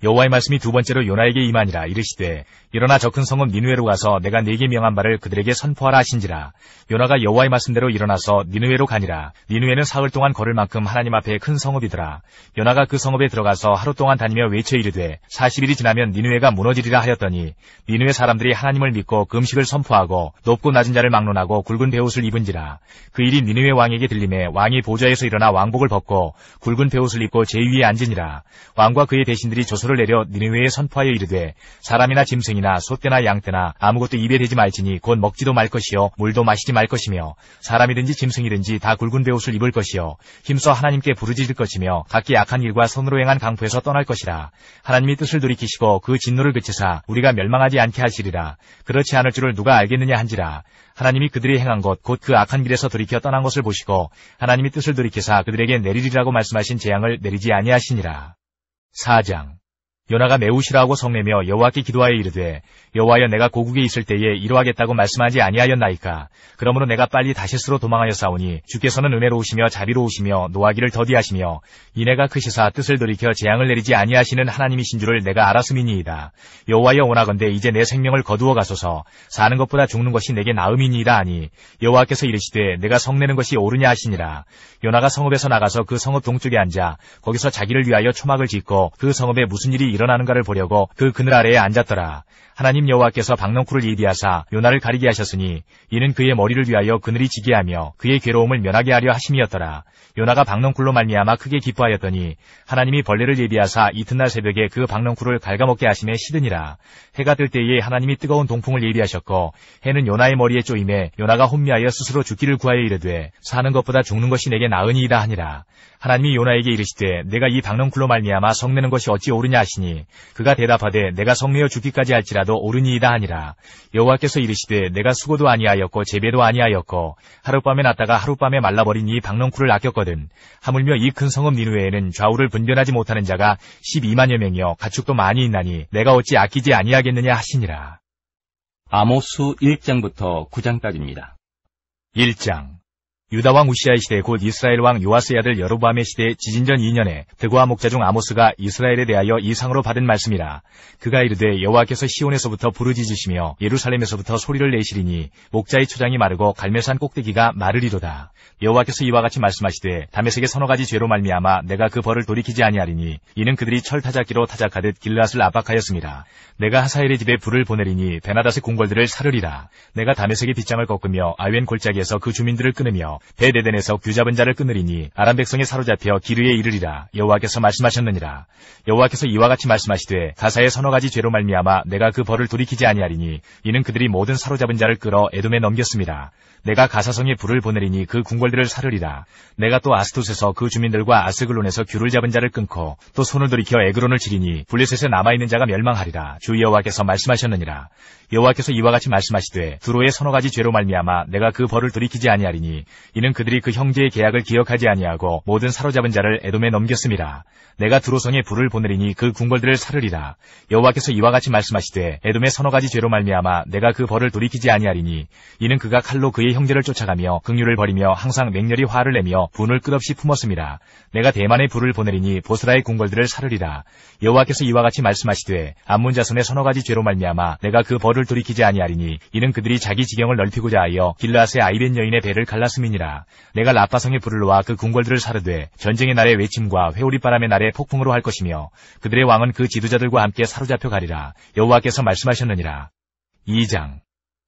여호와의 말씀이 두 번째로 요나에게 임하니라. 이르시되 일어나 저 큰 성읍 니느웨로 가서 내가 네게 명한 바를 그들에게 선포하라 하신지라. 요나가 여호와의 말씀대로 일어나서 니느웨로 가니라. 니느웨는 사흘 동안 걸을 만큼 하나님 앞에 큰 성읍이더라. 요나가 그 성읍에 들어가서 하루 동안 다니며 외쳐 이르되 40일이 지나면 니느웨가 무너지리라 하였더니 니느웨 사람들이 하나님을 믿고 금식을 선포하고 높고 낮은 자를 막론하고 굵은 베옷을 입은지라. 그 일이 니느웨 왕에게 들림에 왕이 보좌에서 일어나 왕복을 벗고 굵은 베옷을 입고 제 위에 앉으니라. 왕과 그의 대신들이 조서를 공소를 내려 니느웨에 선포하여 이르되 사람이나 짐승이나 소떼나 양떼나 아무것도 입에 대지 말지니 곧 먹지도 말 것이요 물도 마시지 말 것이며 사람이든지 짐승이든지 다 굵은 베옷을 입을 것이요 힘써 하나님께 부르짖을 것이며 각기 악한 일과 손으로 행한 강포에서 떠날 것이라. 하나님이 뜻을 돌이키시고 그 진노를 그치사 우리가 멸망하지 않게 하시리라. 그렇지 않을 줄을 누가 알겠느냐 한지라. 하나님이 그들이 행한 것 곧 그 악한 길에서 돌이켜 떠난 것을 보시고 하나님이 뜻을 돌이키사 그들에게 내리리라고 말씀하신 재앙을 내리지 아니하시니라. 4장. 요나가 매우 싫어하고 성내며 여호와께 기도하여 이르되 여호와여 내가 고국에 있을 때에 이러하겠다고 말씀하지 아니하였나이까. 그러므로 내가 빨리 다시스로 도망하여 싸우니 주께서는 은혜로우시며 자비로우시며 노하기를 더디하시며 이내가 크시사 뜻을 돌이켜 재앙을 내리지 아니하시는 하나님이신 줄을 내가 알았음이니이다. 여호와여 원하건대 이제 내 생명을 거두어 가소서. 사는 것보다 죽는 것이 내게 나음이니이다 하니 여호와께서 이르시되 내가 성내는 것이 옳으냐 하시니라. 요나가 성읍에서 나가서 그 성읍 동쪽에 앉아 거기서 자기를 위하여 초막을 짓고 그 성읍에 무슨 일이 일어나는가를 보려고 그 그늘 아래에 앉았더라. 하나님 여호와께서 박넝쿨을 예비하사 요나를 가리게 하셨으니 이는 그의 머리를 위하여 그늘이 지게 하며 그의 괴로움을 면하게 하려 하심이었더라. 요나가 박넝쿨로 말미암아 크게 기뻐하였더니 하나님이 벌레를 예비하사 이튿날 새벽에 그 박넝쿨을 갉아먹게 하심에 시드니라. 해가 뜰 때에 하나님이 뜨거운 동풍을 예비하셨고 해는 요나의 머리에 쪼임에 요나가 혼미하여 스스로 죽기를 구하여 이르되 사는 것보다 죽는 것이 내게 나으니이다 하니라. 하나님이 요나에게 이르시되 내가 이 박넝쿨로 말미암아 성내는 것이 어찌 옳으냐 하시니 그가 대답하되 내가 성내어 죽기까지 할지라도 옳으니이다 하니라. 여호와께서 이르시되 내가 수고도 아니하였고 재배도 아니하였고 하룻밤에 났다가 하룻밤에 말라버린 이 박넝쿨을 아꼈거든. 하물며 이 큰 성읍 니느웨에는 좌우를 분별하지 못하는 자가 12만여 명이여 가축도 많이 있나니 내가 어찌 아끼지 아니하겠느냐 하시니라. 아모스 1장부터 9장까지입니다. 1장. 유다왕 우시아의 시대 곧 이스라엘 왕 요아스의 아들 여로보암의 시대 지진전 2년에 드고아 목자 중 아모스가 이스라엘에 대하여 이상으로 받은 말씀이라. 그가 이르되 여호와께서 시온에서부터 부르짖으시며 예루살렘에서부터 소리를 내시리니 목자의 초장이 마르고 갈멜산 꼭대기가 마르리로다. 여호와께서 이와 같이 말씀하시되 다메섹의 서너 가지 죄로 말미암아 내가 그 벌을 돌이키지 아니하리니 이는 그들이 철 타작기로 타작하듯 길앗을 압박하였습니다. 내가 하사엘의 집에 불을 보내리니 베나닷의 궁궐들을 사르리라. 내가 다메섹의 빗장을 꺾으며 아웬 골짜기에서 그 주민들을 끊으며 베데덴에서 귀잡은 자를 끊으리니 아람 백성이 사로잡혀 기르에 이르리라. 여호와께서 말씀하셨느니라. 여호와께서 이와 같이 말씀하시되 가사의 서너 가지 죄로 말미암아 내가 그 벌을 돌이키지 아니하리니 이는 그들이 모든 사로잡은 자를 끌어 에돔에 넘겼습니다. 내가 가사성에 불을 보내리니 그 궁궐들을 사르리라. 내가 또 아스토스에서 그 주민들과 아스글론에서 귤을 잡은 자를 끊고 또 손을 돌이켜 에그론을 치리니 블레셋에 남아있는 자가 멸망하리라. 주 여호와께서 말씀하셨느니라. 여호와께서 이와 같이 말씀하시되 두로의 서너 가지 죄로 말미암아 내가 그 벌을 돌이키지 아니하리니 이는 그들이 그 형제의 계약을 기억하지 아니하고 모든 사로잡은 자를 에돔에 넘겼습니다. 내가 두로성에 불을 보내리니 그 궁궐들을 사르리라. 여호와께서 이와 같이 말씀하시되 에돔의 서너 가지 죄로 말미암아 내가 그 벌을 돌이키지 아니하리니 이는 그가 칼로 그의 형제를 쫓아가며 긍휼을 버리며 항상 맹렬히 화를 내며 분을 끝없이 품었습니다. 내가 대만에 불을 보내리니 보스라의 궁궐들을 사르리라. 여호와께서 이와 같이 말씀하시되 암몬 자손의 서너 가지 죄로 말미암아 내가 그 벌을 돌이키지 아니하리니 이는 그들이 자기 지경을 넓히고자 하여 길르앗의 아이벤 여인의 배를 갈랐음이니라. 내가 라빠성에 불을 놓아 그 궁궐들을 사르되 전쟁의 날에 외침과 회오리바람의 날에 폭풍으로 할 것이며 그들의 왕은 그 지도자들과 함께 사로잡혀 가리라. 여호와께서 말씀하셨느니라. 2장.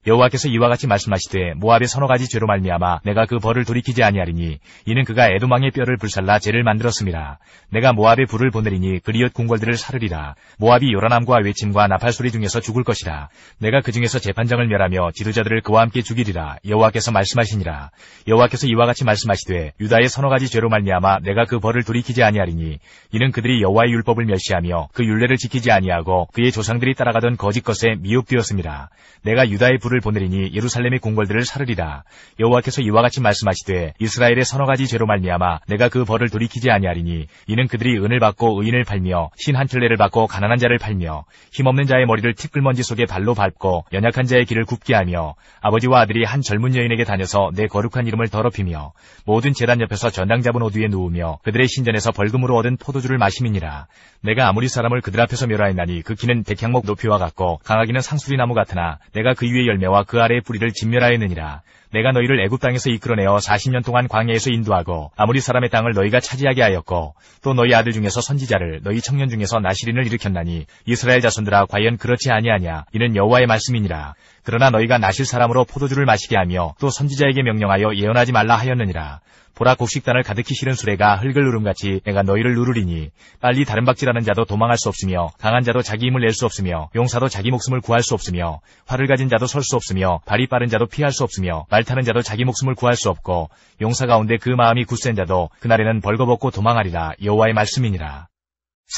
여호와께서 이와 같이 말씀하시되 모압의 서너 가지 죄로 말미암아 내가 그 벌을 돌이키지 아니하리니 이는 그가 에돔 왕의 뼈를 불살라 죄를 만들었습니다. 내가 모압에 불을 보내리니 그리엇 궁궐들을 사르리라. 모압이 요란함과 외침과 나팔소리 중에서 죽을 것이라. 내가 그 중에서 재판장을 멸하며 지도자들을 그와 함께 죽이리라. 여호와께서 말씀하시니라. 여호와께서 이와 같이 말씀하시되 유다의 서너 가지 죄로 말미암아 내가 그 벌을 돌이키지 아니하리니 이는 그들이 여호와의 율법을 멸시하며 그 율례를 지키지 아니하고 그의 조상들이 따라가던 거짓 것에 미혹되었습니다. 내가 유다의 불을 보내리니 예루살렘의 궁궐들을 사르리라. 여호와께서 이와 같이 말씀하시되 이스라엘의 서너 가지 죄로 말미암아 내가 그 벌을 돌이키지 아니하리니 이는 그들이 은을 받고 의인을 팔며 신 한 켤레를 받고 가난한 자를 팔며 힘없는 자의 머리를 티끌먼지 속에 발로 밟고 연약한 자의 길을 굽게 하며 아버지와 아들이 한 젊은 여인에게 다녀서 내 거룩한 이름을 더럽히며 모든 제단 옆에서 전당 잡은 옷 위에 누우며 그들의 신전에서 벌금으로 얻은 포도주를 마심이니라. 내가 아무리 사람을 그들 앞에서 멸하였나니 그 키는 백향목 높이와 같고 강하기는 상수리나무 같으나 내가 그 위에 열매와 그 아래의 뿌리를 진멸하였느니라. 내가 너희를 애굽 땅에서 이끌어내어 40년 동안 광야에서 인도하고 아무리 사람의 땅을 너희가 차지하게 하였고 또 너희 아들 중에서 선지자를 너희 청년 중에서 나시린을 일으켰나니 이스라엘 자손들아 과연 그렇지 아니하냐. 이는 여호와의 말씀이니라. 그러나 너희가 나실 사람으로 포도주를 마시게 하며 또 선지자에게 명령하여 예언하지 말라 하였느니라. 보라 곡식단을 가득히 실은 수레가 흙을 누름같이 내가 너희를 누르리니 빨리 다른 박질하는 자도 도망할 수 없으며 강한 자도 자기 힘을 낼 수 없으며 용사도 자기 목숨을 구할 수 없으며 활을 가진 자도 설 수 없으며 발이 빠른 자도 피할 수 없으며 말 타는 자도 자기 목숨을 구할 수 없고 용사 가운데 그 마음이 굳센 자도 그날에는 벌거벗고 도망하리라. 여호와의 말씀이니라.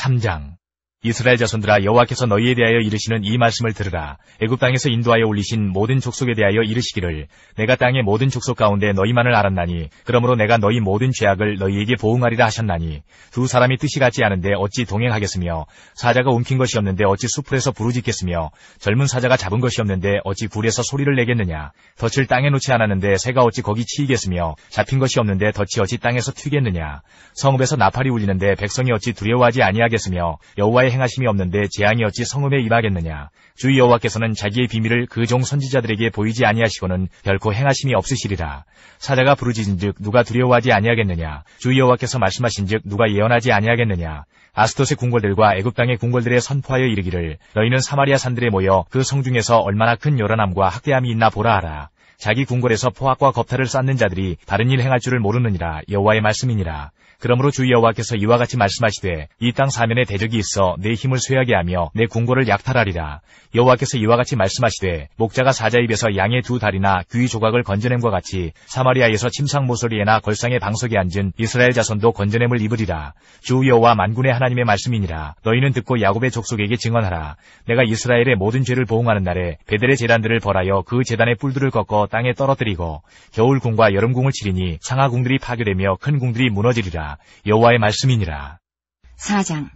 3장. 이스라엘 자손들아, 여호와께서 너희에 대하여 이르시는 이 말씀을 들으라. 애굽 땅에서 인도하여 올리신 모든 족속에 대하여 이르시기를 내가 땅의 모든 족속 가운데 너희만을 알았나니 그러므로 내가 너희 모든 죄악을 너희에게 보응하리라 하셨나니 두 사람이 뜻이 같지 않은데 어찌 동행하겠으며 사자가 움킨 것이 없는데 어찌 수풀에서 부르짖겠으며 젊은 사자가 잡은 것이 없는데 어찌 굴에서 소리를 내겠느냐. 덫을 땅에 놓지 않았는데 새가 어찌 거기 치이겠으며 잡힌 것이 없는데 덫이 어찌 땅에서 튀겠느냐. 성읍에서 나팔이 울리는데 백성이 어찌 두려워하지 아니하겠으며 여호와의 행하심이 없는데 재앙이 어찌 성읍에 임하겠느냐. 주 여호와께서는 자기의 비밀을 그 종 선지자들에게 보이지 아니하시고는 결코 행하심이 없으시리라. 사자가 부르짖은즉 누가 두려워하지 아니하겠느냐. 주 여호와께서 말씀하신즉 누가 예언하지 아니하겠느냐. 아스돗의 궁궐들과 애굽 땅의 궁궐들에 선포하여 이르기를 너희는 사마리아 산들에 모여 그 성 중에서 얼마나 큰 요란함과 학대함이 있나 보라 하라. 자기 궁궐에서 포악과 겁탈을 쌓는 자들이 다른 일 행할 줄을 모르느니라. 여호와의 말씀이니라. 그러므로 주 여호와께서 이와 같이 말씀하시되 이 땅 사면에 대적이 있어 내 힘을 쇠하게 하며 내 궁궐을 약탈하리라. 여호와께서 이와 같이 말씀하시되 목자가 사자 입에서 양의 두 다리나 귀 조각을 건져냄과 같이 사마리아에서 침상 모서리에나 걸상의 방석에 앉은 이스라엘 자손도 건져냄을 입으리라. 주 여호와 만군의 하나님의 말씀이니라. 너희는 듣고 야곱의 족속에게 증언하라. 내가 이스라엘의 모든 죄를 보응하는 날에 베델의 제단들을 벌하여 그 제단의 뿔들을 꺾어 땅에 떨어뜨리고 겨울궁과 여름궁을 치리니 상하궁들이 파괴되며 큰 궁들이 무너지리라. 여호와의 말씀이니라. 4장.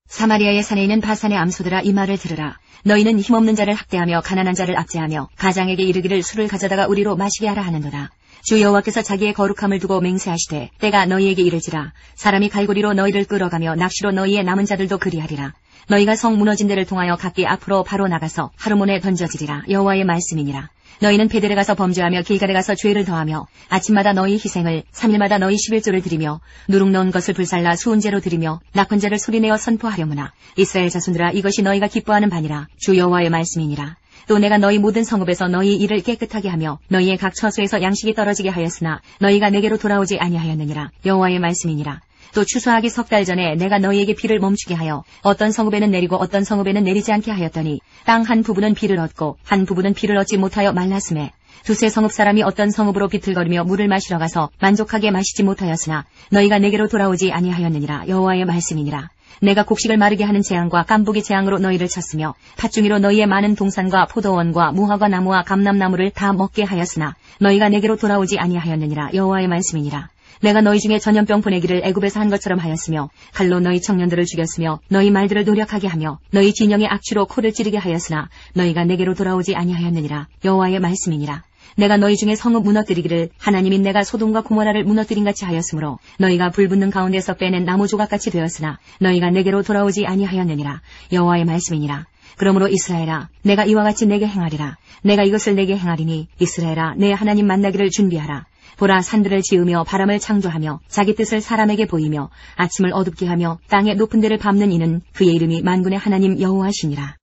사마리아의 산에 있는 바산의 암소들아, 이 말을 들으라. 너희는 힘없는 자를 학대하며 가난한 자를 압제하며 가장에게 이르기를 술을 가져다가 우리로 마시게 하라 하는도다. 주 여호와께서 자기의 거룩함을 두고 맹세하시되 때가 너희에게 이르지라. 사람이 갈고리로 너희를 끌어가며 낚시로 너희의 남은 자들도 그리하리라. 너희가 성 무너진 데를 통하여 각기 앞으로 바로 나가서 하르몬에 던져지리라. 여호와의 말씀이니라. 너희는 베델에 가서 범죄하며 길갈에 가서 죄를 더하며 아침마다 너희 희생을 3일마다 너희 11조를 드리며 누룩 넣은 것을 불살라 수은제로 드리며 낙헌제를 소리내어 선포하려무나. 이스라엘 자손들아, 이것이 너희가 기뻐하는 바니라. 주 여호와의 말씀이니라. 또 내가 너희 모든 성읍에서 너희 일을 깨끗하게 하며 너희의 각 처소에서 양식이 떨어지게 하였으나 너희가 내게로 돌아오지 아니하였느니라. 여호와의 말씀이니라. 또 추수하기 석 달 전에 내가 너희에게 비를 멈추게 하여 어떤 성읍에는 내리고 어떤 성읍에는 내리지 않게 하였더니 땅 한 부분은 비를 얻고 한 부분은 비를 얻지 못하여 말랐음에 두세 성읍 사람이 어떤 성읍으로 비틀거리며 물을 마시러 가서 만족하게 마시지 못하였으나 너희가 내게로 돌아오지 아니하였느니라. 여호와의 말씀이니라. 내가 곡식을 마르게 하는 재앙과 깐부기 재앙으로 너희를 쳤으며 팥중이로 너희의 많은 동산과 포도원과 무화과 나무와 감람나무를 다 먹게 하였으나 너희가 내게로 돌아오지 아니하였느니라. 여호와의 말씀이니라. 내가 너희 중에 전염병 보내기를 애굽에서 한 것처럼 하였으며 칼로 너희 청년들을 죽였으며 너희 말들을 노력하게 하며 너희 진영의 악취로 코를 찌르게 하였으나 너희가 내게로 돌아오지 아니하였느니라. 여호와의 말씀이니라. 내가 너희 중에 성읍 무너뜨리기를 하나님인 내가 소돔과 고모라를 무너뜨린 같이 하였으므로 너희가 불붙는 가운데서 빼낸 나무 조각같이 되었으나 너희가 내게로 돌아오지 아니하였느니라. 여호와의 말씀이니라. 그러므로 이스라엘아, 내가 이와 같이 내게 행하리라. 내가 이것을 내게 행하리니 이스라엘아, 내 하나님 만나기를 준비하라. 보라, 산들을 지으며 바람을 창조하며 자기 뜻을 사람에게 보이며 아침을 어둡게 하며 땅의 높은 데를 밟는 이는 그의 이름이 만군의 하나님 여호와시니라.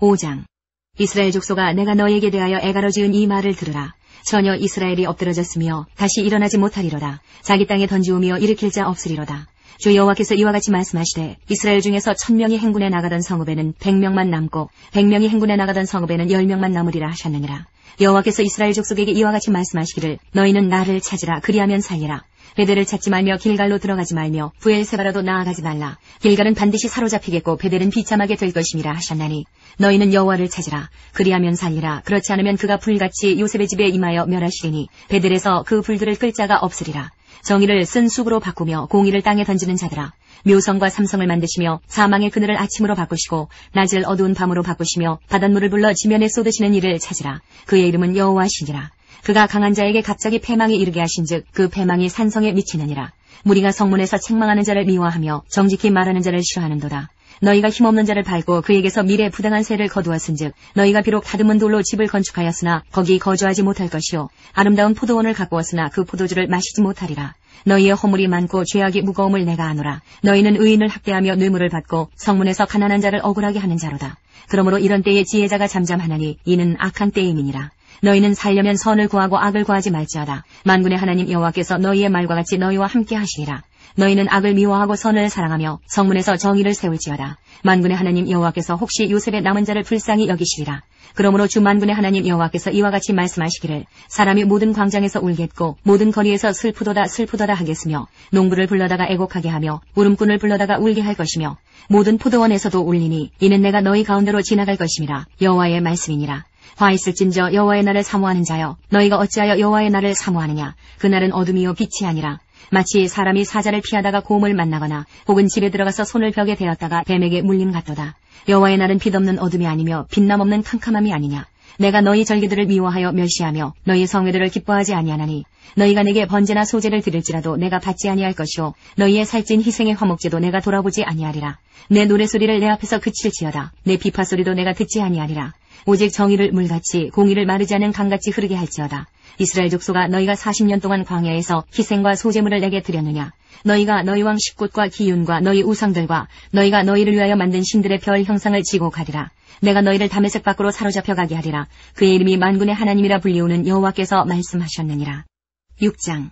5장. 이스라엘 족속아, 내가 너희에게 대하여 애가로 지은 이 말을 들으라. 전혀 이스라엘이 엎드러졌으며 다시 일어나지 못하리로다. 자기 땅에 던지우며 일으킬 자 없으리로다. 주 여호와께서 이와 같이 말씀하시되 이스라엘 중에서 1000명이 행군에 나가던 성읍에는 100명만 남고 100명이 행군에 나가던 성읍에는 10명만 남으리라 하셨느니라. 여호와께서 이스라엘 족속에게 이와 같이 말씀하시기를 너희는 나를 찾으라. 그리하면 살리라. 베델을 찾지 말며 길갈로 들어가지 말며 부엘세바라도 나아가지 말라. 길갈은 반드시 사로잡히겠고 베델은 비참하게 될 것임이라 하셨나니 너희는 여호와를 찾으라. 그리하면 살리라. 그렇지 않으면 그가 불같이 요셉의 집에 임하여 멸하시리니 베델에서 그 불들을 끌 자가 없으리라. 정의를 쓴 쑥으로 바꾸며 공의를 땅에 던지는 자들아, 묘성과 삼성을 만드시며 사망의 그늘을 아침으로 바꾸시고 낮을 어두운 밤으로 바꾸시며 바닷물을 불러 지면에 쏟으시는 이를 찾으라. 그의 이름은 여호와시니라. 그가 강한 자에게 갑자기 패망에 이르게 하신즉 그 패망이 산성에 미치느니라. 무리가 성문에서 책망하는 자를 미워하며 정직히 말하는 자를 싫어하는도다. 너희가 힘없는 자를 밟고 그에게서 미래 부당한 세를 거두었은즉 너희가 비록 다듬은 돌로 집을 건축하였으나 거기 거주하지 못할 것이요 아름다운 포도원을 가꾸었으나 그 포도주를 마시지 못하리라. 너희의 허물이 많고 죄악이 무거움을 내가 아노라. 너희는 의인을 학대하며 뇌물을 받고 성문에서 가난한 자를 억울하게 하는 자로다. 그러므로 이런 때에 지혜자가 잠잠하나니 이는 악한 때임이니라. 너희는 살려면 선을 구하고 악을 구하지 말지어다. 만군의 하나님 여호와께서 너희의 말과 같이 너희와 함께 하시리라. 너희는 악을 미워하고 선을 사랑하며 성문에서 정의를 세울지어다. 만군의 하나님 여호와께서 혹시 요셉의 남은 자를 불쌍히 여기시리라. 그러므로 주 만군의 하나님 여호와께서 이와 같이 말씀하시기를 사람이 모든 광장에서 울겠고 모든 거리에서 슬프도다 슬프도다 하겠으며 농부를 불러다가 애곡하게 하며 울음꾼을 불러다가 울게 할 것이며 모든 포도원에서도 울리니 이는 내가 너희 가운데로 지나갈 것임이라. 여호와의 말씀이니라. 화 있을진저 여호와의 날을 사모하는 자여 너희가 어찌하여 여호와의 날을 사모하느냐. 그 날은 어둠이요 빛이 아니라 마치 사람이 사자를 피하다가 곰을 만나거나 혹은 집에 들어가서 손을 벽에 대었다가 뱀에게 물림 같도다. 여호와의 날은 빛없는 어둠이 아니며 빛남 없는 캄캄함이 아니냐. 내가 너희 절기들을 미워하여 멸시하며 너희 성회들을 기뻐하지 아니하나니 너희가 내게 번제나 소제를 드릴지라도 내가 받지 아니할 것이요 너희의 살찐 희생의 화목제도 내가 돌아보지 아니하리라. 내 노래소리를 내 앞에서 그칠지어다. 내 비파소리도 내가 듣지 아니하리라. 오직 정의를 물같이 공의를 마르지 않은 강같이 흐르게 할지어다. 이스라엘 족속아 너희가 40년 동안 광야에서 희생과 소제물을 내게 드렸느냐. 너희가 너희 왕 십굿과 기윤과 너희 우상들과 너희가 너희를 위하여 만든 신들의 별 형상을 지고 가리라. 내가 너희를 다메섹 밖으로 사로잡혀 가게 하리라. 그의 이름이 만군의 하나님이라 불리우는 여호와께서 말씀하셨느니라. 6장.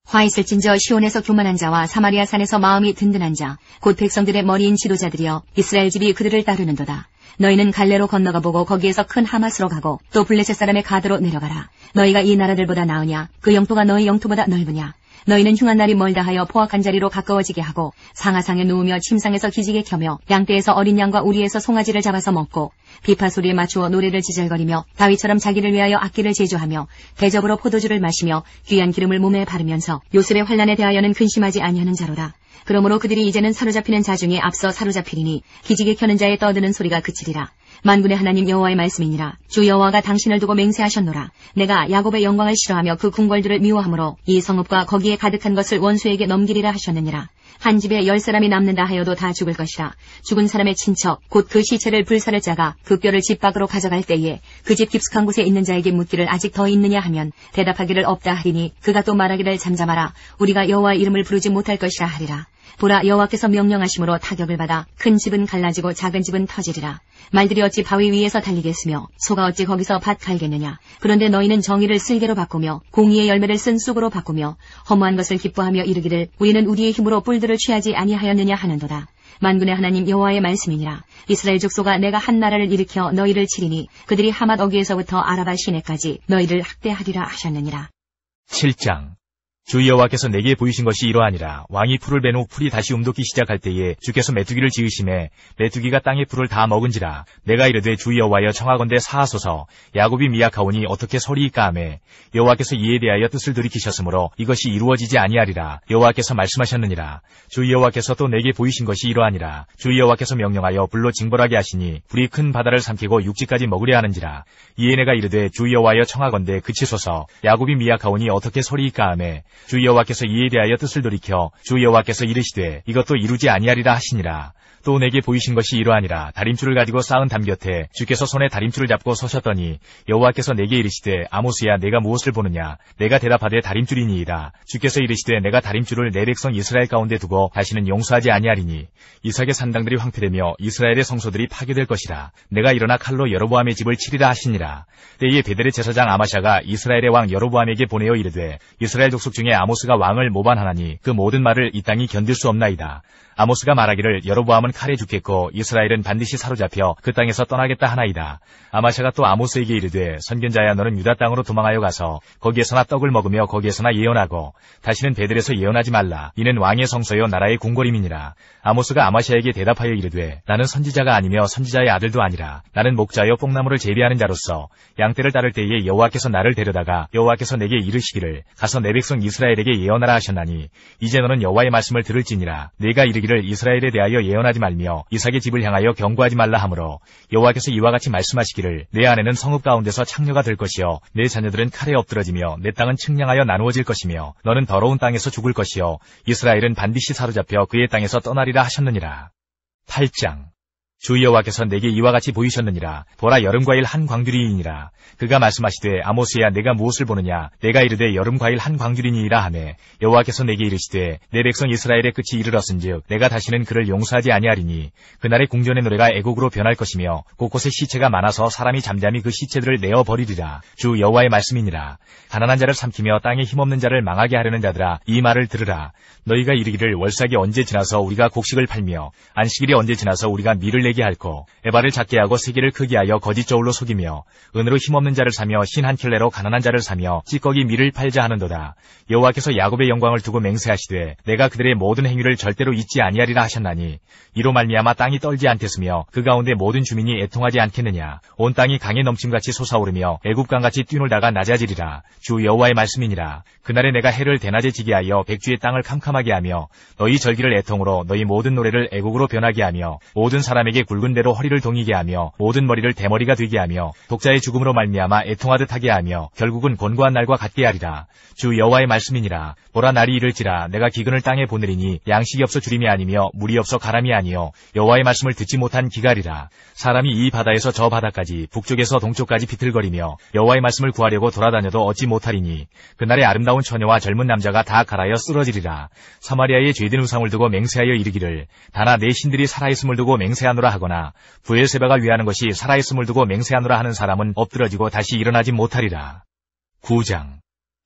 화 있을진저 시온에서 교만한 자와 사마리아 산에서 마음이 든든한 자 곧 백성들의 머리인 지도자들이여 이스라엘 집이 그들을 따르는도다. 너희는 갈레로 건너가 보고 거기에서 큰 하맛으로 가고 또 블레셋 사람의 가드로 내려가라. 너희가 이 나라들보다 나으냐. 그 영토가 너희 영토보다 넓으냐. 너희는 흉한 날이 멀다 하여 포악한 자리로 가까워지게 하고 상하상에 누우며 침상에서 기지개 켜며 양떼에서 어린 양과 우리에서 송아지를 잡아서 먹고 비파 소리에 맞추어 노래를 지절거리며 다윗처럼 자기를 위하여 악기를 제조하며 대접으로 포도주를 마시며 귀한 기름을 몸에 바르면서 요셉의 환난에 대하여는 근심하지 아니하는 자로다. 그러므로 그들이 이제는 사로잡히는 자 중에 앞서 사로잡히리니 기지개 켜는 자의 떠드는 소리가 그치리라. 만군의 하나님 여호와의 말씀이니라. 주 여호와가 당신을 두고 맹세하셨노라. 내가 야곱의 영광을 싫어하며 그 궁궐들을 미워하므로 이 성읍과 거기에 가득한 것을 원수에게 넘기리라 하셨느니라. 한 집에 10사람이 남는다 하여도 다 죽을 것이라. 죽은 사람의 친척 곧 그 시체를 불사를 짜가 그 뼈를 집 밖으로 가져갈 때에 그 집 깊숙한 곳에 있는 자에게 묻기를 아직 더 있느냐 하면 대답하기를 없다 하리니 그가 또 말하기를 잠잠하라. 우리가 여호와의 이름을 부르지 못할 것이라 하리라. 보라 여호와께서 명령하심으로 타격을 받아 큰 집은 갈라지고 작은 집은 터지리라. 말들이 어찌 바위 위에서 달리겠으며 소가 어찌 거기서 밭 갈겠느냐. 그런데 너희는 정의를 쓸개로 바꾸며 공의의 열매를 쓴 쑥으로 바꾸며 허무한 것을 기뻐하며 이르기를 우리는 우리의 힘으로 뿔들을 취하지 아니하였느냐 하는도다. 만군의 하나님 여호와의 말씀이니라. 이스라엘 족속아 내가 한 나라를 일으켜 너희를 치리니 그들이 하맛 어귀에서부터 아라바 시내까지 너희를 학대하리라 하셨느니라. 7장. 주 여호와께서 내게 보이신 것이 이러하니라. 왕이 풀을 벤 후 풀이 다시 움돋기 시작할 때에 주께서 메뚜기를 지으심에 메뚜기가 땅의 풀을 다 먹은지라. 내가 이르되 주 여호와여 청하건대 사하소서. 야곱이 미약하오니 어떻게 서리이까 하매 여호와께서 이에 대하여 뜻을 돌이키셨으므로 이것이 이루어지지 아니하리라. 여호와께서 말씀하셨느니라. 주 여호와께서 또 내게 보이신 것이 이러하니라. 주 여호와께서 명령하여 불로 징벌하게 하시니 불이 큰 바다를 삼키고 육지까지 먹으려 하는지라. 이에 내가 이르되 주 여호와여 청하건대 그치소서. 야곱이 미약하오니 어떻게 서리이까 하매 주 여호와께서 이에 대하여 뜻을 돌이켜 주 여호와께서 이르시되 이것도 이루지 아니하리라 하시니라. 또 내게 보이신 것이 이러하니라. 다림줄을 가지고 쌓은 담 곁에 주께서 손에 다림줄을 잡고 서셨더니 여호와께서 내게 이르시되 아모스야 내가 무엇을 보느냐. 내가 대답하되 다림줄이니이다. 주께서 이르시되 내가 다림줄을 내 백성 이스라엘 가운데 두고 다시는 용서하지 아니하리니 이삭의 산당들이 황폐되며 이스라엘의 성소들이 파괴될 것이라. 내가 일어나 칼로 여로보암의 집을 치리라 하시니라. 때에 베델의 제사장 아마샤가 이스라엘의 왕 여로보암에게 보내어 이르되 이스라엘 족속 중에 아모스가 왕을 모반하나니 그 모든 말을 이 땅이 견딜 수 없나이다. 아모스가 말하기를 여로보암은 칼에 죽겠고 이스라엘은 반드시 사로잡혀 그 땅에서 떠나겠다 하나이다. 아마샤가 또 아모스에게 이르되 선견자야 너는 유다 땅으로 도망하여 가서 거기에서나 떡을 먹으며 거기에서나 예언하고 다시는 베델에서 예언하지 말라. 이는 왕의 성소요 나라의 궁궐임이니라. 아모스가 아마샤에게 대답하여 이르되 나는 선지자가 아니며 선지자의 아들도 아니라 나는 목자여 뽕나무를 재배하는 자로서 양떼를 따를 때에 여호와께서 나를 데려다가 여호와께서 내게 이르시기를 가서 내 백성 이스라엘에게 예언하라 하셨나니 이제 너는 여호와의 말씀을 들을지니라. 내가 이르기를 이스라엘에 대하여 예언하지 말며 이삭의 집을 향하여 경고하지 말라 하므로 여호와께서 이와 같이 말씀하시기를 내 아내는 성읍 가운데서 창녀가 될 것이요 내 자녀들은 칼에 엎드러지며 내 땅은 측량하여 나누어질 것이며 너는 더러운 땅에서 죽을 것이요 이스라엘은 반드시 사로잡혀 그의 땅에서 떠나리라 하셨느니라. 8장. 주 여호와께서 내게 이와 같이 보이셨느니라. 보라, 여름과일 한 광주리이니라. 그가 말씀하시되, 아모스야, 내가 무엇을 보느냐? 내가 이르되 여름과일 한 광주리니이라 하매, 여호와께서 내게 이르시되, 내 백성 이스라엘의 끝이 이르렀은즉 내가 다시는 그를 용서하지 아니하리니, 그날의 궁전의 노래가 애곡으로 변할 것이며 곳곳에 시체가 많아서 사람이 잠잠히 그 시체들을 내어 버리리라. 주 여호와의 말씀이니라. 가난한 자를 삼키며 땅에 힘없는 자를 망하게 하려는 자들아, 이 말을 들으라. 너희가 이르기를, 월삭이 언제 지나서 우리가 곡식을 팔며 안식일이 언제 지나서 우리가 밀을 내게 할꼬. 에바를 작게 하고 세계를 크게 하여 거짓 저울로 속이며 은으로 힘없는 자를 사며 신 한 켤레로 가난한 자를 사며 찌꺼기 밀을 팔자 하는도다. 여호와께서 야곱의 영광을 두고 맹세하시되, 내가 그들의 모든 행위를 절대로 잊지 아니하리라 하셨나니, 이로 말미암아 땅이 떨지 않겠으며 그 가운데 모든 주민이 애통하지 않겠느냐. 온 땅이 강에 넘침같이 솟아오르며 애굽강같이 뛰놀다가 낮아지리라. 주 여호와의 말씀이니라. 그날에 내가 해를 대낮에 지게 하여 백주의 땅을 캄캄하게 하며 너희 절기를 애통으로 너희 모든 노래를 애곡으로 변하게 하며 모든 사람에게 굵은 대로 허리를 동이게 하며 모든 머리를 대머리가 되게 하며 독자의 죽음으로 말미암아 애통하듯 하게 하며 결국은 곤고한 날과 같게 하리라. 주 여호와의 말씀이니라. 보라, 날이 이를지라. 내가 기근을 땅에 보내리니 양식이 없어 주림이 아니며 물이 없어 가람이 아니요 여호와의 말씀을 듣지 못한 기갈이라. 사람이 이 바다에서 저 바다까지 북쪽에서 동쪽까지 비틀거리며 여호와의 말씀을 구하려고 돌아다녀도 얻지 못하리니, 그날에 아름다운 처녀와 젊은 남자가 다 갈아여 쓰러지리라. 사마리아의 죄된 우상을 두고 맹세하여 이르기를, 다나 내 신들이 살아있음을 두고 맹세하노라 하거나 브엘세바가 위하는 것이 살아있음을 두고 맹세하노라 하는 사람은 엎드러지고 다시 일어나지 못하리라. 9장.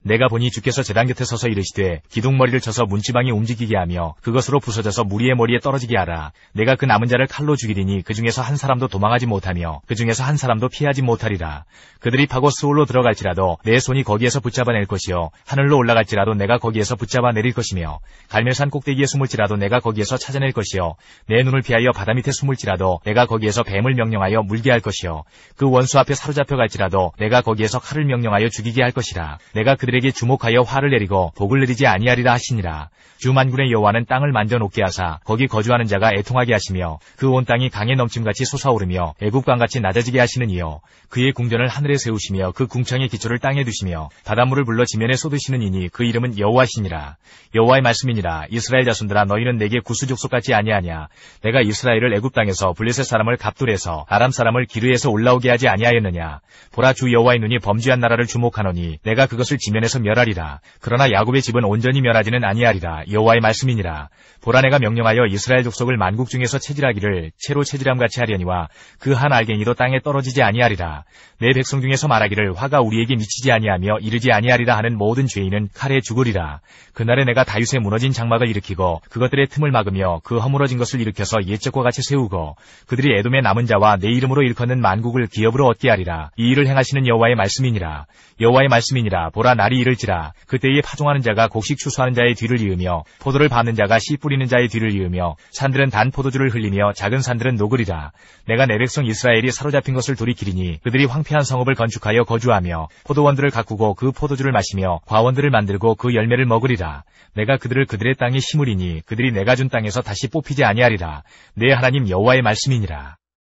내가 보니 주께서 제단 곁에 서서 이르시되, 기둥머리를 쳐서 문지방이 움직이게 하며 그것으로 부서져서 무리의 머리에 떨어지게 하라. 내가 그 남은 자를 칼로 죽이리니 그 중에서 한 사람도 도망하지 못하며 그 중에서 한 사람도 피하지 못하리라. 그들이 파고 스올로 들어갈지라도 내 손이 거기에서 붙잡아낼 것이요 하늘로 올라갈지라도 내가 거기에서 붙잡아내릴 것이며 갈멜산 꼭대기에 숨을지라도 내가 거기에서 찾아낼 것이요 내 눈을 피하여 바다 밑에 숨을지라도 내가 거기에서 뱀을 명령하여 물게 할 것이요 그 원수 앞에 사로잡혀 갈지라도 내가 거기에서 칼을 명령하여 죽이게 할 것이라. 내가 그들에게 주목하여 화를 내리고 복을 내리지 아니하리라 하시니라. 주 만군의 여호와는 땅을 만져 녹게 하사 거기 거주하는 자가 애통하게 하시며 그 온 땅이 강에 넘침같이 솟아오르며 애굽강같이 낮아지게 하시는 이요 그의 궁전을 하늘에 세우시며 그 궁창의 기초를 땅에 두시며 바닷물을 불러 지면에 쏟으시는 이니 그 이름은 여호와시니라. 여호와의 말씀이니라. 이스라엘 자손들아, 너희는 내게 구수족속 같지 아니하냐. 내가 이스라엘을 애굽 땅에서 블레셋 사람을 갑둘에서 아람 사람을 기르에서 올라오게 하지 아니하였느냐. 보라, 주 여호와의 눈이 범죄한 나라를 주목하노니 내가 그것을 지면에서 멸하리라. 그러나 야곱의 집은 온전히 멸하지는 아니하리라. 여호와의 말씀이니라. 보라, 내가 명령하여 이스라엘 족속을 만국 중에서 체질하기를 채로 체질함같이 하려니와 그 한 알갱이도 땅에 떨어지지 아니하리라. 내 백성 중에서 말하기를 화가 우리에게 미치지 아니하며 이르지 아니하리라 하는 모든 죄인은 칼에 죽으리라. 그날에 내가 다윗의 무너진 장막을 일으키고 그것들의 틈을 막으며 그 허물어진 것을 일으켜서 옛적과 같이 세우고 그들이 에돔의 남은 자와 내 이름으로 일컫는 만국을 기업으로 얻게 하리라. 이 일을 행하시는 여호와의 말씀이니라. 여호와의 말씀이니라. 보라, 날이 이를지라. 그때에 파종하는 자가 곡식 추수하는 자의 뒤를 이으며 포도를 밟는 자가 씨 뿌리는 자의 뒤를 이으며 산들은 단 포도주를 흘리며 작은 산들은 녹으리라. 내가 내 백성 이스라엘이 사로잡힌 것을 돌이키리니 그들이 황폐한 성읍을 건축하여 거주하며 포도원들을 가꾸고 그 포도주를 마시며 과원들을 만들고 그 열매를 먹으리라. 내가 그들을 그들의 땅에 심으리니 그들이 내가 준 땅에서 다시 뽑히지 아니하리라. 내 하나님 여호와의 말씀이니라.